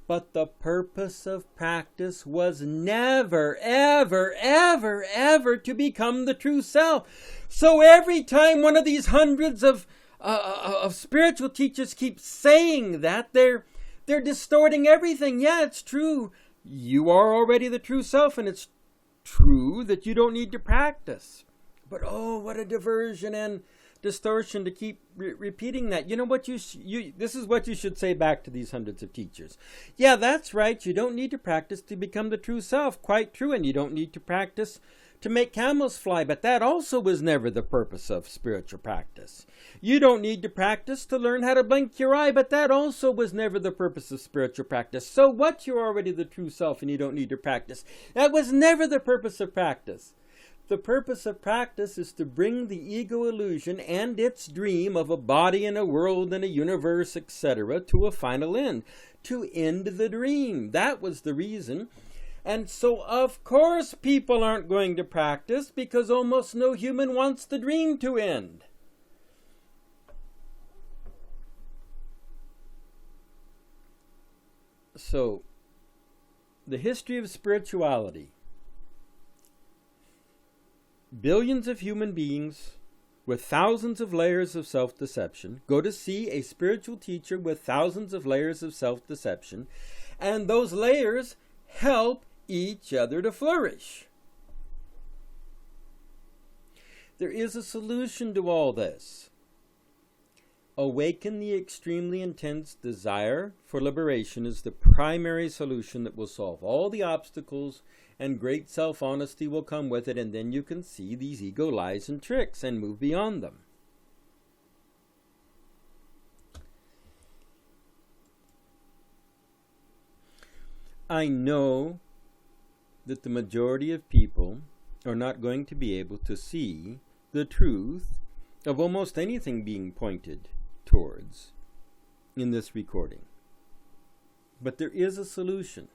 But the purpose of practice was never, ever, ever, ever to become the true self. So every time one of these hundreds of spiritual teachers keep saying that, they're distorting everything. Yeah, it's true. You are already the true self, and it's true that you don't need to practice. But oh, what a diversion and distortion to keep repeating that. You know what this is what you should say back to these hundreds of teachers. Yeah, that's right. You don't need to practice to become the true self. Quite true. And you don't need to practice to make camels fly. But that also was never the purpose of spiritual practice. You don't need to practice to learn how to blink your eye. But that also was never the purpose of spiritual practice. So what? You're already the true self and you don't need to practice. That was never the purpose of practice. The purpose of practice is to bring the ego illusion and its dream of a body and a world and a universe, etc., to a final end, to end the dream. That was the reason. And so, of course, people aren't going to practice because almost no human wants the dream to end. So, the history of spirituality. Billions of human beings with thousands of layers of self-deception go to see a spiritual teacher with thousands of layers of self-deception, and those layers help each other to flourish. There is a solution to all this. Awaken the extremely intense desire for liberation is the primary solution that will solve all the obstacles, and great self-honesty will come with it, and then you can see these ego lies and tricks and move beyond them. I know that the majority of people are not going to be able to see the truth of almost anything being pointed towards in this recording. But there is a solution,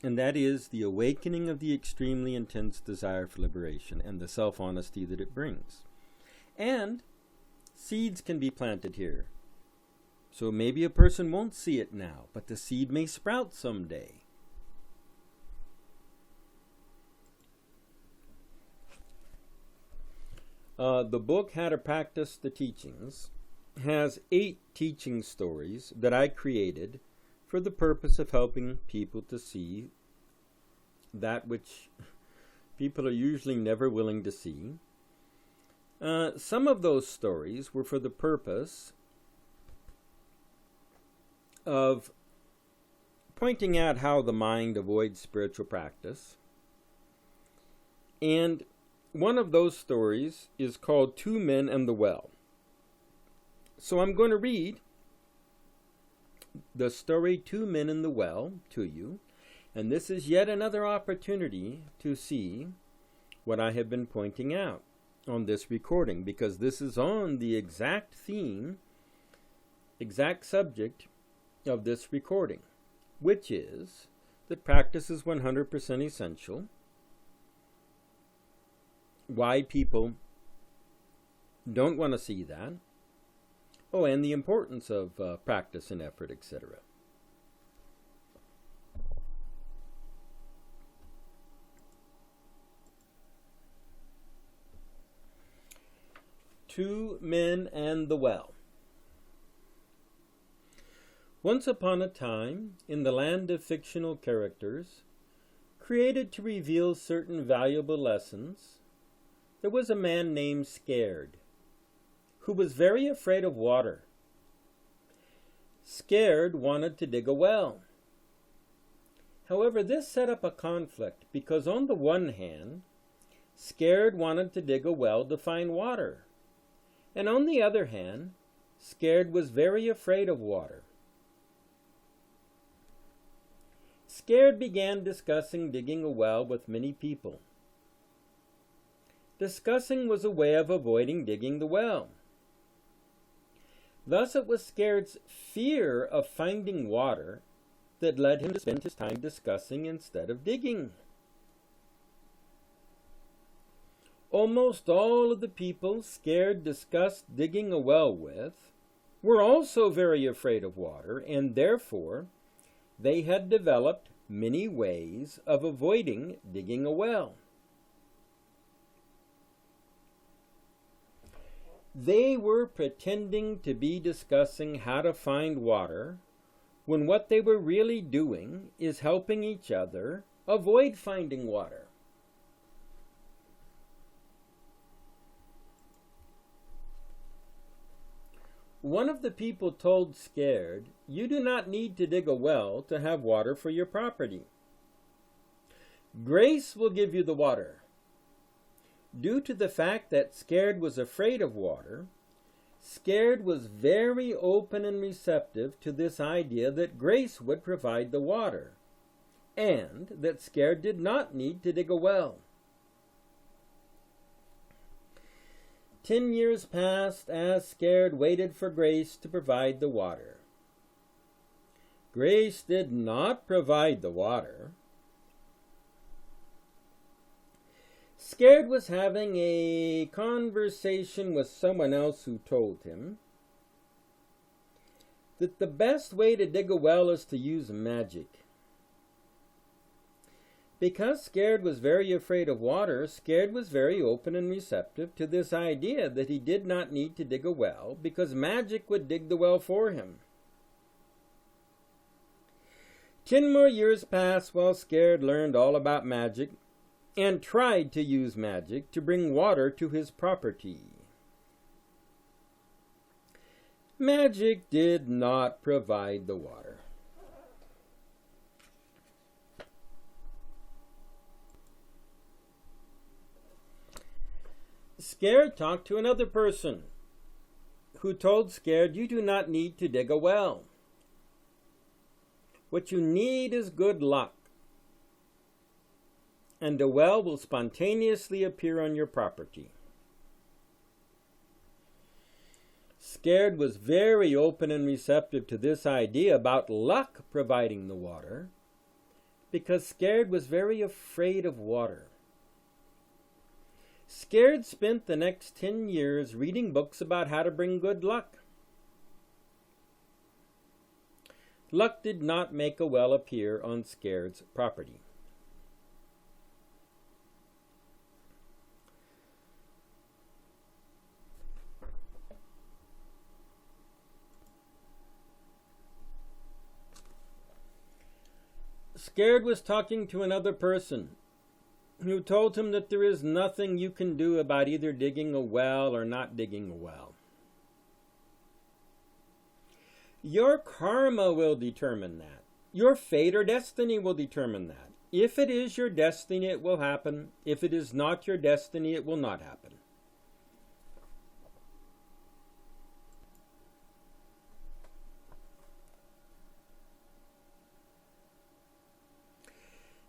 and that is the awakening of the extremely intense desire for liberation and the self-honesty that it brings. And seeds can be planted here. So maybe a person won't see it now, but the seed may sprout someday. The book, How to Practice the Teachings, has 8 teaching stories that I created for the purpose of helping people to see that which people are usually never willing to see. Some of those stories were for the purpose of pointing out how the mind avoids spiritual practice. And one of those stories is called Two Men and the Well. So I'm going to read the story Two Men in the Well to you, and this is yet another opportunity to see what I have been pointing out on this recording, because this is on the exact theme, exact subject of this recording, which is that practice is 100% essential, why people don't want to see that, and the importance of practice and effort, etc. Two Men and the Well. Once upon a time, in the land of fictional characters, created to reveal certain valuable lessons, there was a man named Scared, who was very afraid of water. Scared wanted to dig a well. However, this set up a conflict, because on the one hand, Scared wanted to dig a well to find water, and on the other hand, Scared was very afraid of water. Scared began discussing digging a well with many people. Discussing was a way of avoiding digging the well. Thus it was Scared's fear of finding water that led him to spend his time discussing instead of digging. Almost all of the people Scared discussed digging a well with were also very afraid of water, and therefore they had developed many ways of avoiding digging a well. They were pretending to be discussing how to find water, when what they were really doing is helping each other avoid finding water. One of the people told Scared, "You do not need to dig a well to have water for your property. Grace will give you the water." Due to the fact that Scared was afraid of water, Scared was very open and receptive to this idea that grace would provide the water, and that Scared did not need to dig a well. 10 years passed as Scared waited for Grace to provide the water. Grace did not provide the water. Scared was having a conversation with someone else who told him that the best way to dig a well is to use magic. Because Scared was very afraid of water, Scared was very open and receptive to this idea that he did not need to dig a well because magic would dig the well for him. 10 more years passed while Scared learned all about magic and tried to use magic to bring water to his property. Magic did not provide the water. Scared talked to another person who told Scared, "You do not need to dig a well. What you need is good luck, and a well will spontaneously appear on your property." Scared was very open and receptive to this idea about luck providing the water because Scared was very afraid of water. Scared spent the next 10 years reading books about how to bring good luck. Luck did not make a well appear on Scared's property. Scared was talking to another person who told him that there is nothing you can do about either digging a well or not digging a well. Your karma will determine that. Your fate or destiny will determine that. If it is your destiny, it will happen. If it is not your destiny, it will not happen.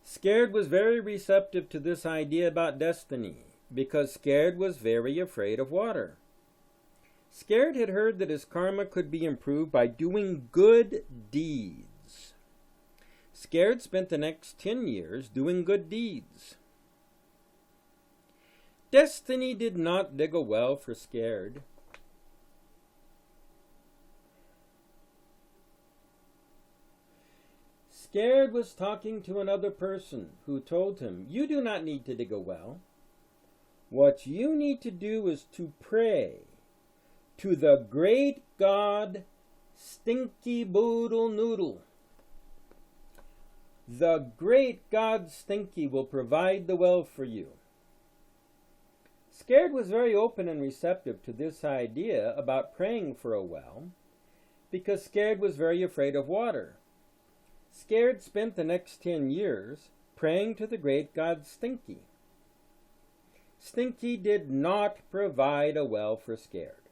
Scared was very receptive to this idea about destiny because Scared was very afraid of water. Scared had heard that his karma could be improved by doing good deeds. Scared spent the next 10 years doing good deeds. Destiny did not dig a well for Scared. Scared was talking to another person who told him, "You do not need to dig a well. What you need to do is to pray to the great God Stinky Boodle Noodle. The great God Stinky will provide the well for you." Scared was very open and receptive to this idea about praying for a well because Scared was very afraid of water. Scared spent the next 10 years praying to the great God Stinky. Stinky did not provide a well for Scared.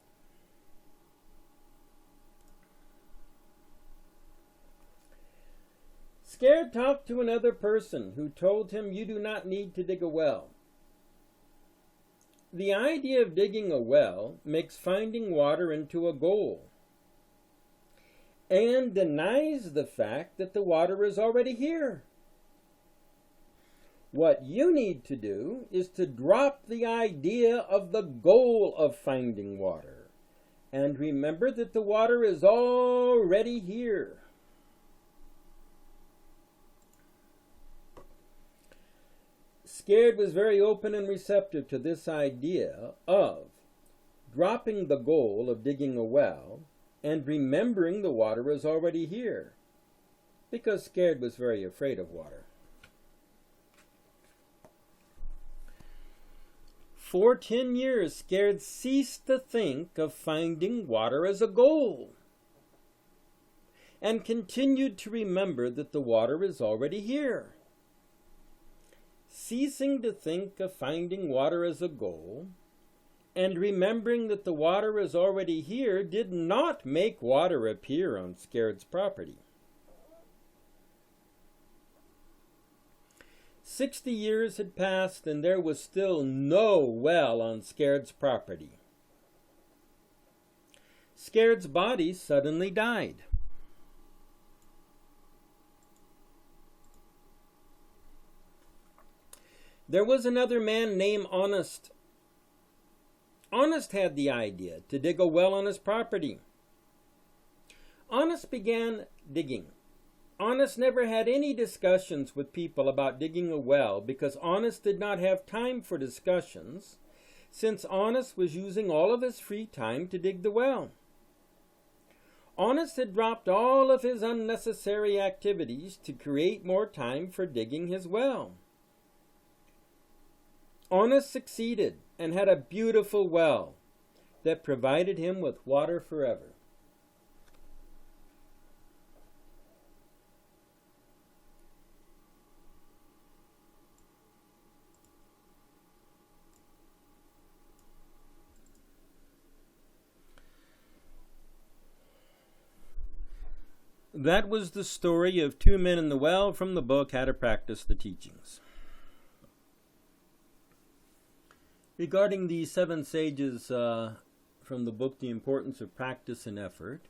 Scared talked to another person who told him, "You do not need to dig a well." The idea of digging a well makes finding water into a goal and denies the fact that the water is already here. What you need to do is to drop the idea of the goal of finding water and remember that the water is already here. Scared was very open and receptive to this idea of dropping the goal of digging a well and remembering the water is already here, because Scared was very afraid of water. For 10 years, Scared ceased to think of finding water as a goal and continued to remember that the water is already here. Ceasing to think of finding water as a goal and remembering that the water is already here did not make water appear on Scared's property. 60 years had passed and there was still no well on Scared's property. Scared's body suddenly died. There was another man named Honest. Honest had the idea to dig a well on his property. Honest began digging. Honest never had any discussions with people about digging a well because Honest did not have time for discussions, since Honest was using all of his free time to dig the well. Honest had dropped all of his unnecessary activities to create more time for digging his well. Honest succeeded and had a beautiful well that provided him with water forever. That was the story of two men in the well from the book How to Practice the Teachings. Regarding the 7 sages from the book The Importance of Practice and Effort,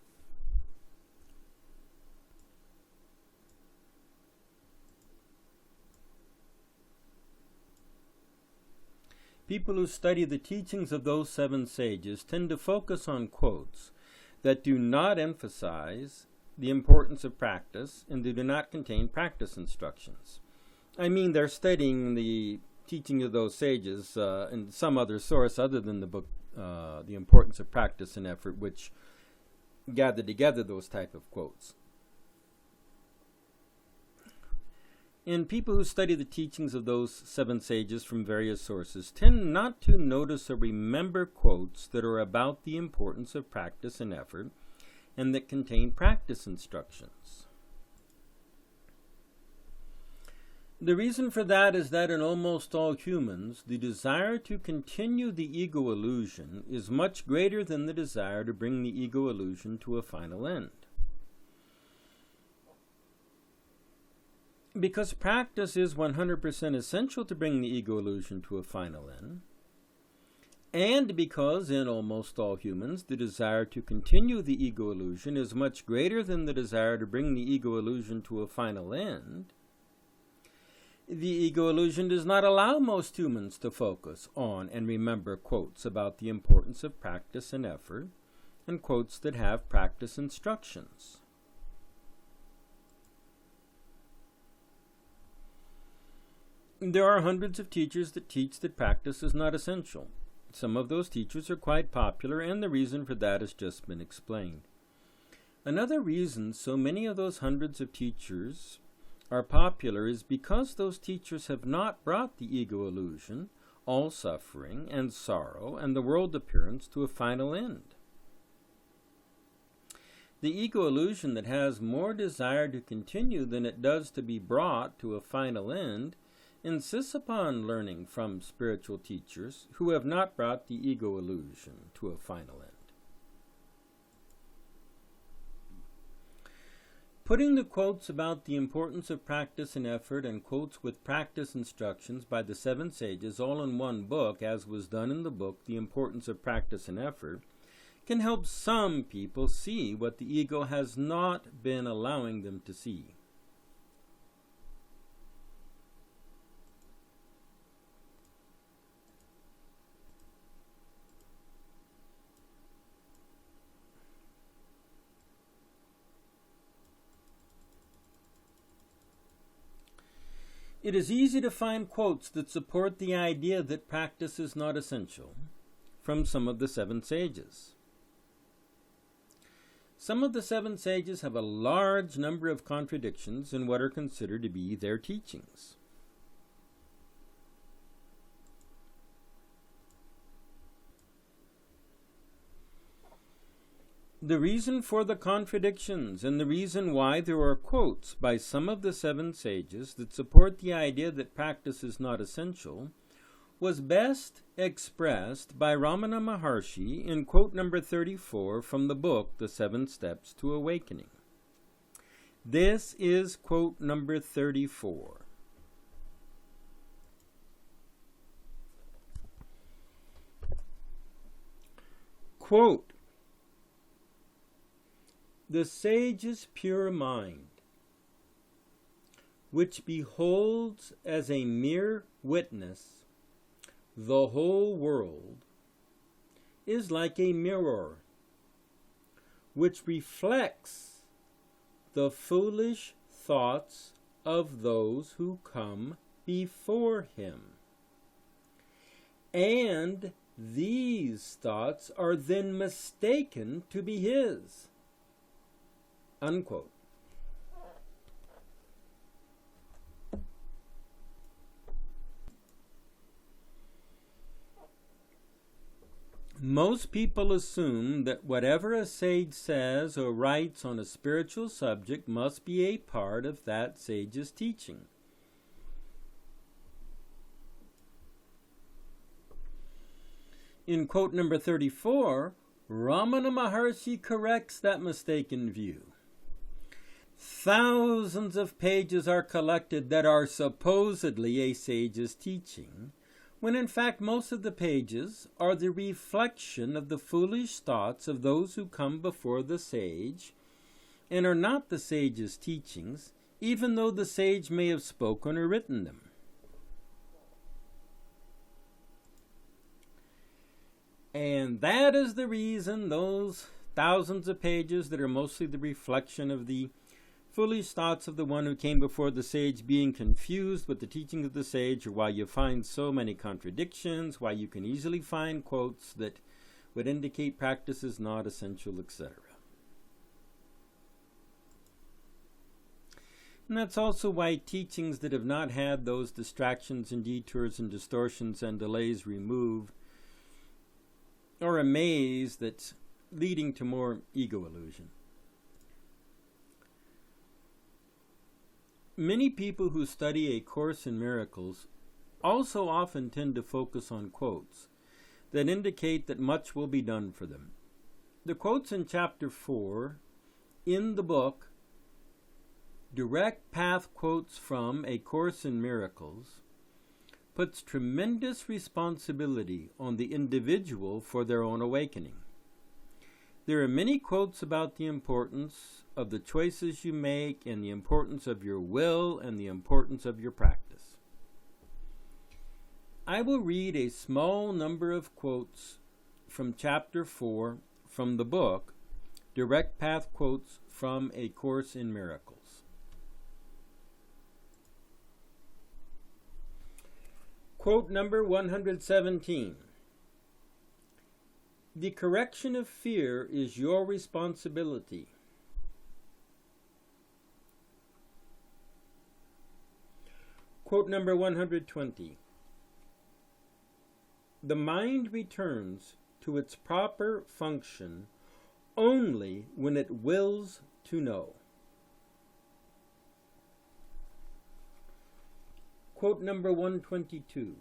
people who study the teachings of those 7 sages tend to focus on quotes that do not emphasize the importance of practice and they do not contain practice instructions. I mean, they're studying the teaching of those sages in some other source other than the book, The Importance of Practice and Effort, which gathered together those type of quotes. And people who study the teachings of those 7 sages from various sources tend not to notice or remember quotes that are about the importance of practice and effort and that contain practice instructions. The reason for that is that in almost all humans, the desire to continue the ego illusion is much greater than the desire to bring the ego illusion to a final end. Because practice is 100% essential to bring the ego illusion to a final end, and because in almost all humans, the desire to continue the ego illusion is much greater than the desire to bring the ego illusion to a final end, the ego illusion does not allow most humans to focus on and remember quotes about the importance of practice and effort, and quotes that have practice instructions. There are hundreds of teachers that teach that practice is not essential. Some of those teachers are quite popular, and the reason for that has just been explained. Another reason so many of those hundreds of teachers are popular is because those teachers have not brought the ego illusion, all suffering and sorrow, and the world appearance to a final end. The ego illusion that has more desire to continue than it does to be brought to a final end insists upon learning from spiritual teachers who have not brought the ego illusion to a final end. Putting the quotes about the importance of practice and effort and quotes with practice instructions by the 7 sages all in one book, as was done in the book The Importance of Practice and Effort, can help some people see what the ego has not been allowing them to see. It is easy to find quotes that support the idea that practice is not essential from some of the seven sages. Some of the seven sages have a large number of contradictions in what are considered to be their teachings. The reason for the contradictions and the reason why there are quotes by some of the seven sages that support the idea that practice is not essential was best expressed by Ramana Maharshi in quote number 34 from the book The Seven Steps to Awakening. This is quote number 34. Quote, "The sage's pure mind, which beholds as a mere witness the whole world, is like a mirror which reflects the foolish thoughts of those who come before him. And these thoughts are then mistaken to be his." Unquote. Most people assume that whatever a sage says or writes on a spiritual subject must be a part of that sage's teaching. In quote number 34, Ramana Maharshi corrects that mistaken view. Thousands of pages are collected that are supposedly a sage's teaching, when in fact most of the pages are the reflection of the foolish thoughts of those who come before the sage and are not the sage's teachings, even though the sage may have spoken or written them. And that is the reason those thousands of pages that are mostly the reflection of the foolish thoughts of the one who came before the sage being confused with the teaching of the sage, or why you find so many contradictions, why you can easily find quotes that would indicate practice is not essential, etc. And that's also why teachings that have not had those distractions and detours and distortions and delays removed are a maze that's leading to more ego illusion. Many people who study A Course in Miracles also often tend to focus on quotes that indicate that much will be done for them. The quotes in Chapter 4 in the book, Direct Path Quotes from A Course in Miracles, puts tremendous responsibility on the individual for their own awakening. There are many quotes about the importance of the choices you make and the importance of your will and the importance of your practice. I will read a small number of quotes from Chapter 4 from the book, Direct Path Quotes from A Course in Miracles. Quote number 117. "The correction of fear is your responsibility. Quote number 120. "The mind returns to its proper function only when it wills to know." Quote number 122.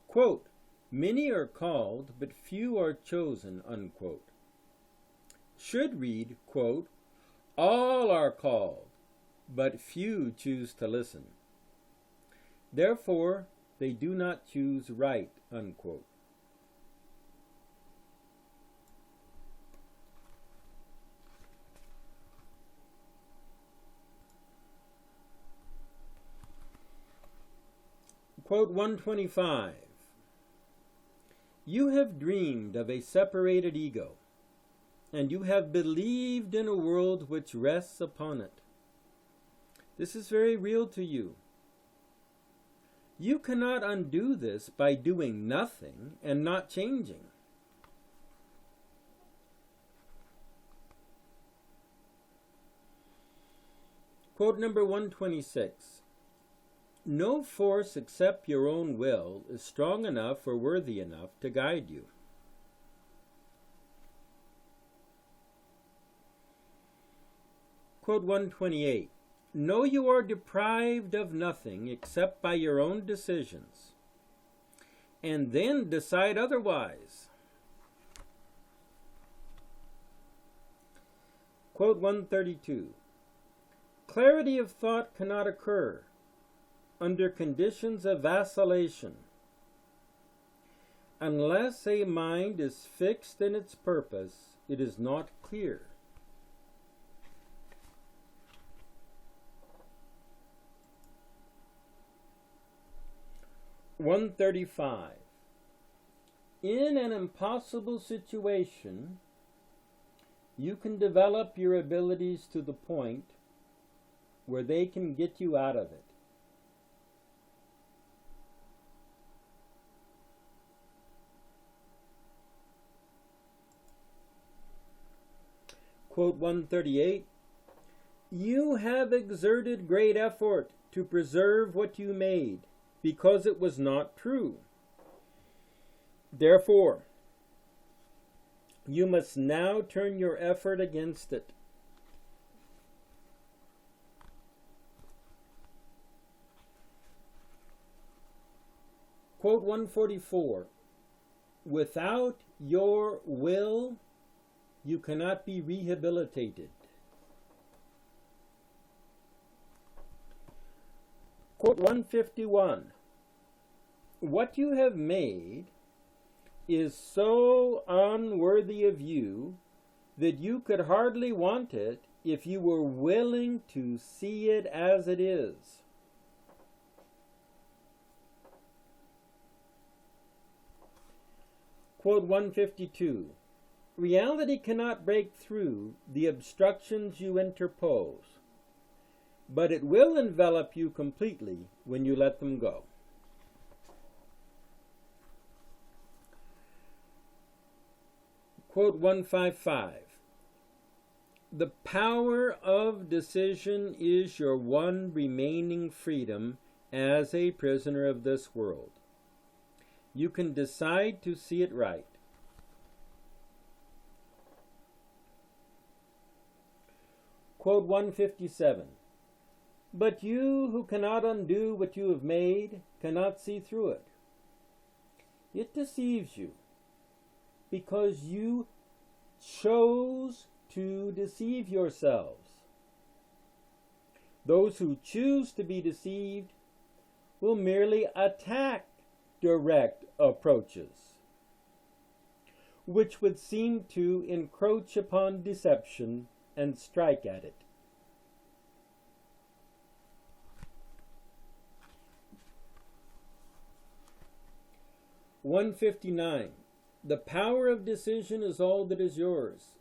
Quote, "Many are called, but few are chosen," unquote. Should read, quote, "All are called, but few choose to listen. Therefore, they do not choose right," unquote. Quote 125. You have dreamed of a separated ego, and you have believed in a world which rests upon it. This is very real to you. You cannot undo this by doing nothing and not changing. Quote number 126. No force except your own will is strong enough or worthy enough to guide you. Quote 128. Know you are deprived of nothing except by your own decisions, and then decide otherwise. Quote 132. Clarity of thought cannot occur under conditions of vacillation unless a mind is fixed in its purpose. It is not clear. (135) In an impossible situation, you can develop your abilities to the point where they can get you out of it. Quote 138. You have exerted great effort to preserve what you made, because it was not true. Therefore, you must now turn your effort against it. Quote 144. Without your will, you cannot be rehabilitated. Quote 151. What you have made is so unworthy of you that you could hardly want it if you were willing to see it as it is. Quote 152. Reality cannot break through the obstructions you interpose, but it will envelop you completely when you let them go. Quote 155. The power of decision is your one remaining freedom as a prisoner of this world. You can decide to see it right. Quote 157. But you who cannot undo what you have made cannot see through it. It deceives you because you chose to deceive yourselves. Those who choose to be deceived will merely attack direct approaches, which would seem to encroach upon deception and strike at it. (159) The power of decision is all that is yours.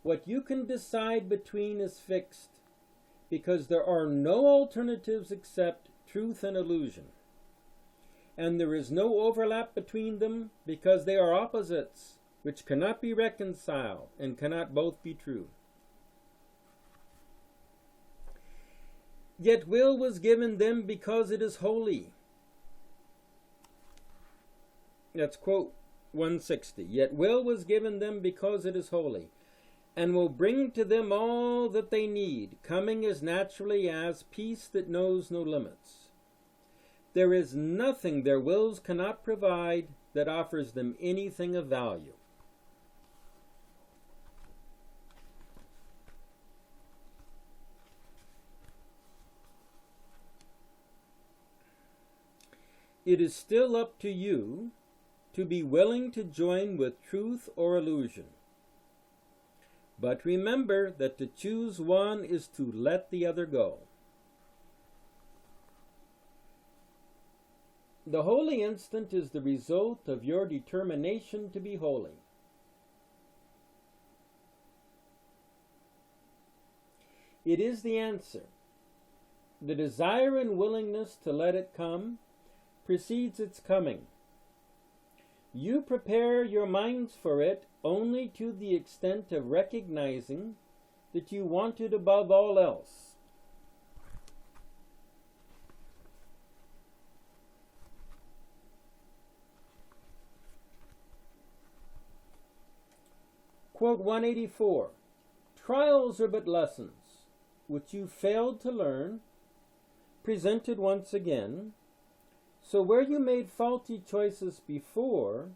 What you can decide between is fixed, because there are no alternatives except truth and illusion. And there is no overlap between them, because they are opposites, which cannot be reconciled and cannot both be true. Yet will was given them because it is holy. That's quote 160. Yet will was given them because it is holy, and will bring to them all that they need, coming as naturally as peace that knows no limits. There is nothing their wills cannot provide that offers them anything of value. It is still up to you to be willing to join with truth or illusion. But remember that to choose one is to let the other go. The holy instant is the result of your determination to be holy. It is the answer. The desire and willingness to let it come precedes its coming. You prepare your minds for it only to the extent of recognizing that you want it above all else. Quote 184. Trials are but lessons, which you failed to learn, presented once again. So where you made faulty choices before,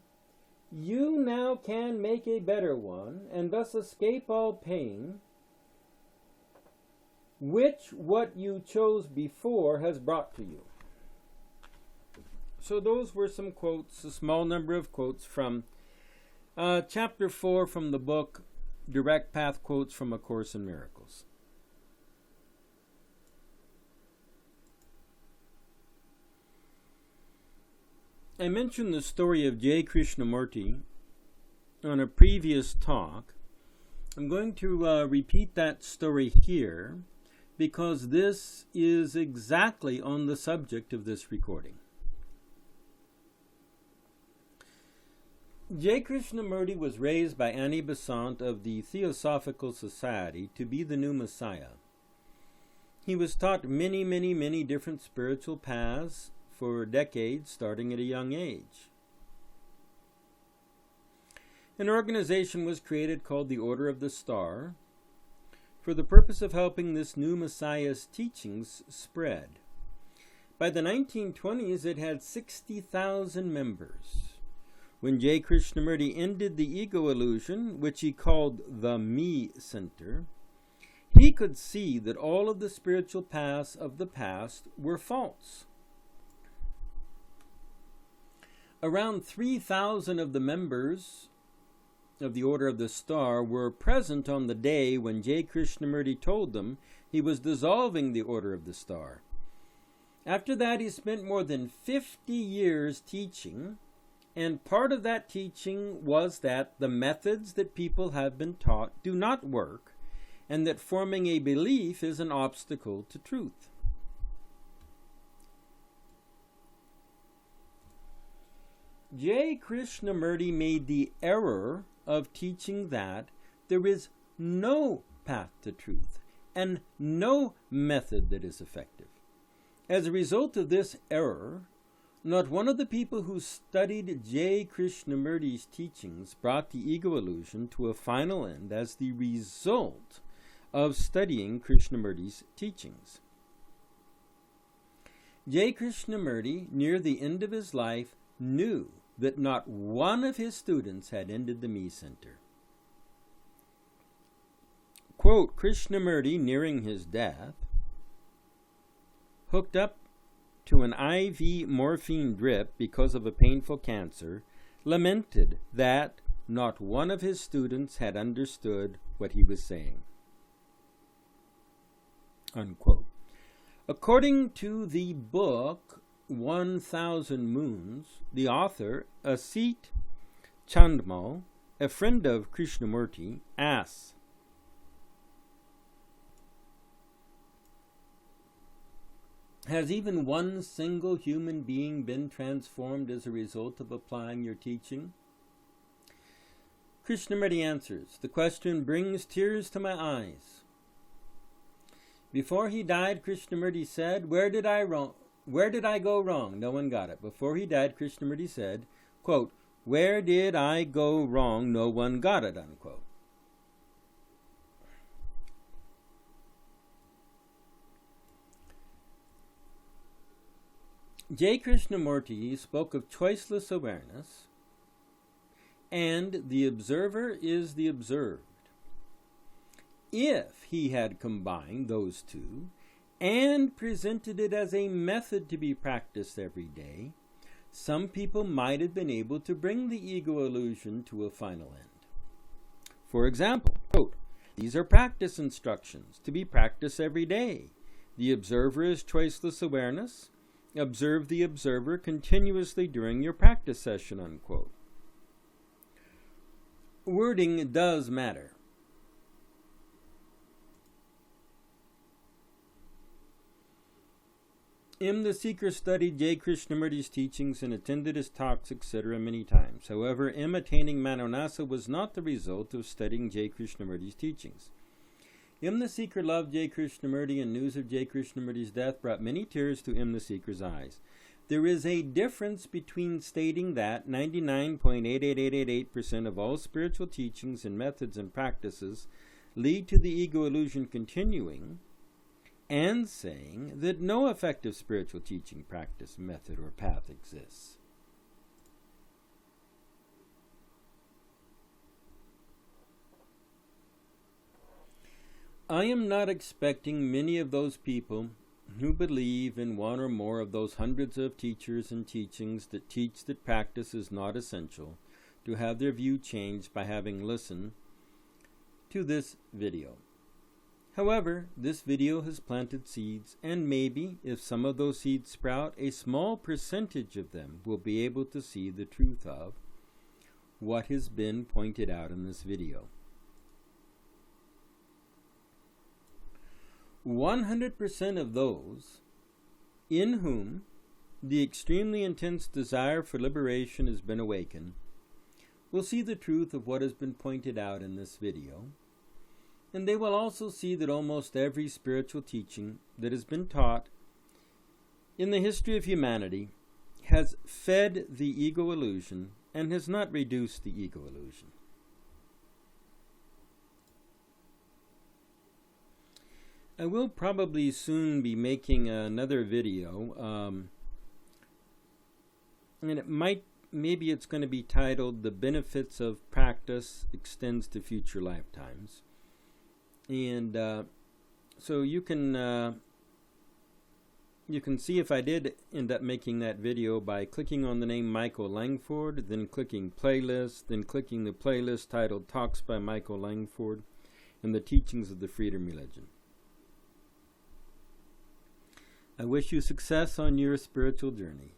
you now can make a better one, and thus escape all pain, which what you chose before has brought to you. So those were some quotes, a small number of quotes from Chapter 4 from the book Direct Path Quotes from A Course in Miracles. I mentioned the story of J. Krishnamurti on a previous talk. I'm going to repeat that story here because this is exactly on the subject of this recording. J. Krishnamurti was raised by Annie Besant of the Theosophical Society to be the new Messiah. He was taught many different spiritual paths for decades, starting at a young age. An organization was created called the Order of the Star for the purpose of helping this new Messiah's teachings spread. By the 1920s, it had 60,000 members. When J. Krishnamurti ended the ego illusion, which he called the Me Center, he could see that all of the spiritual paths of the past were false. Around 3,000 of the members of the Order of the Star were present on the day when J. Krishnamurti told them he was dissolving the Order of the Star. After that, he spent more than 50 years teaching, and part of that teaching was that the methods that people have been taught do not work, and that forming a belief is an obstacle to truth. J. Krishnamurti made the error of teaching that there is no path to truth and no method that is effective. As a result of this error, not one of the people who studied J. Krishnamurti's teachings brought the ego illusion to a final end as the result of studying Krishnamurti's teachings. J. Krishnamurti, near the end of his life, knew that not one of his students had ended the Me Center. Quote, Krishnamurti, nearing his death, hooked up to an IV morphine drip because of a painful cancer, lamented that not one of his students had understood what he was saying. Unquote. According to the book 1,000 Moons, the author, Asit Chandmal, a friend of Krishnamurti, asks, has even one single human being been transformed as a result of applying your teaching? Krishnamurti answers, the question brings tears to my eyes. Before he died, Krishnamurti said, Where did I go wrong? No one got it. Before he died, Krishnamurti said, quote, where did I go wrong? No one got it, unquote. J. Krishnamurti spoke of choiceless awareness, and the observer is the observed. If he had combined those two and presented it as a method to be practiced every day, some people might have been able to bring the ego illusion to a final end. For example, quote, these are practice instructions to be practiced every day. The observer is choiceless awareness, Observe the observer continuously during your practice session, unquote. Wording does matter. M. the Seeker studied J. Krishnamurti's teachings and attended his talks, etc. many times. However, M. attaining Manonasa was not the result of studying J. Krishnamurti's teachings. M. the Seeker loved J. Krishnamurti, and news of J. Krishnamurti's death brought many tears to M. the Seeker's eyes. There is a difference between stating that 99.88888% of all spiritual teachings and methods and practices lead to the ego illusion continuing, and saying that no effective spiritual teaching, practice, method, or path exists. I am not expecting many of those people who believe in one or more of those hundreds of teachers and teachings that teach that practice is not essential to have their view changed by having listened to this video. However, this video has planted seeds, and maybe, if some of those seeds sprout, a small percentage of them will be able to see the truth of what has been pointed out in this video. 100% of those in whom the extremely intense desire for liberation has been awakened will see the truth of what has been pointed out in this video. And they will also see that almost every spiritual teaching that has been taught in the history of humanity has fed the ego illusion and has not reduced the ego illusion. I will probably soon be making another video, and maybe it's going to be titled "The Benefits of Practice Extends to Future Lifetimes." And so you can see if I did end up making that video by clicking on the name Michael Langford, then clicking playlist, then clicking the playlist titled Talks by Michael Langford and the Teachings of the Freedom Religion. I wish you success on your spiritual journey.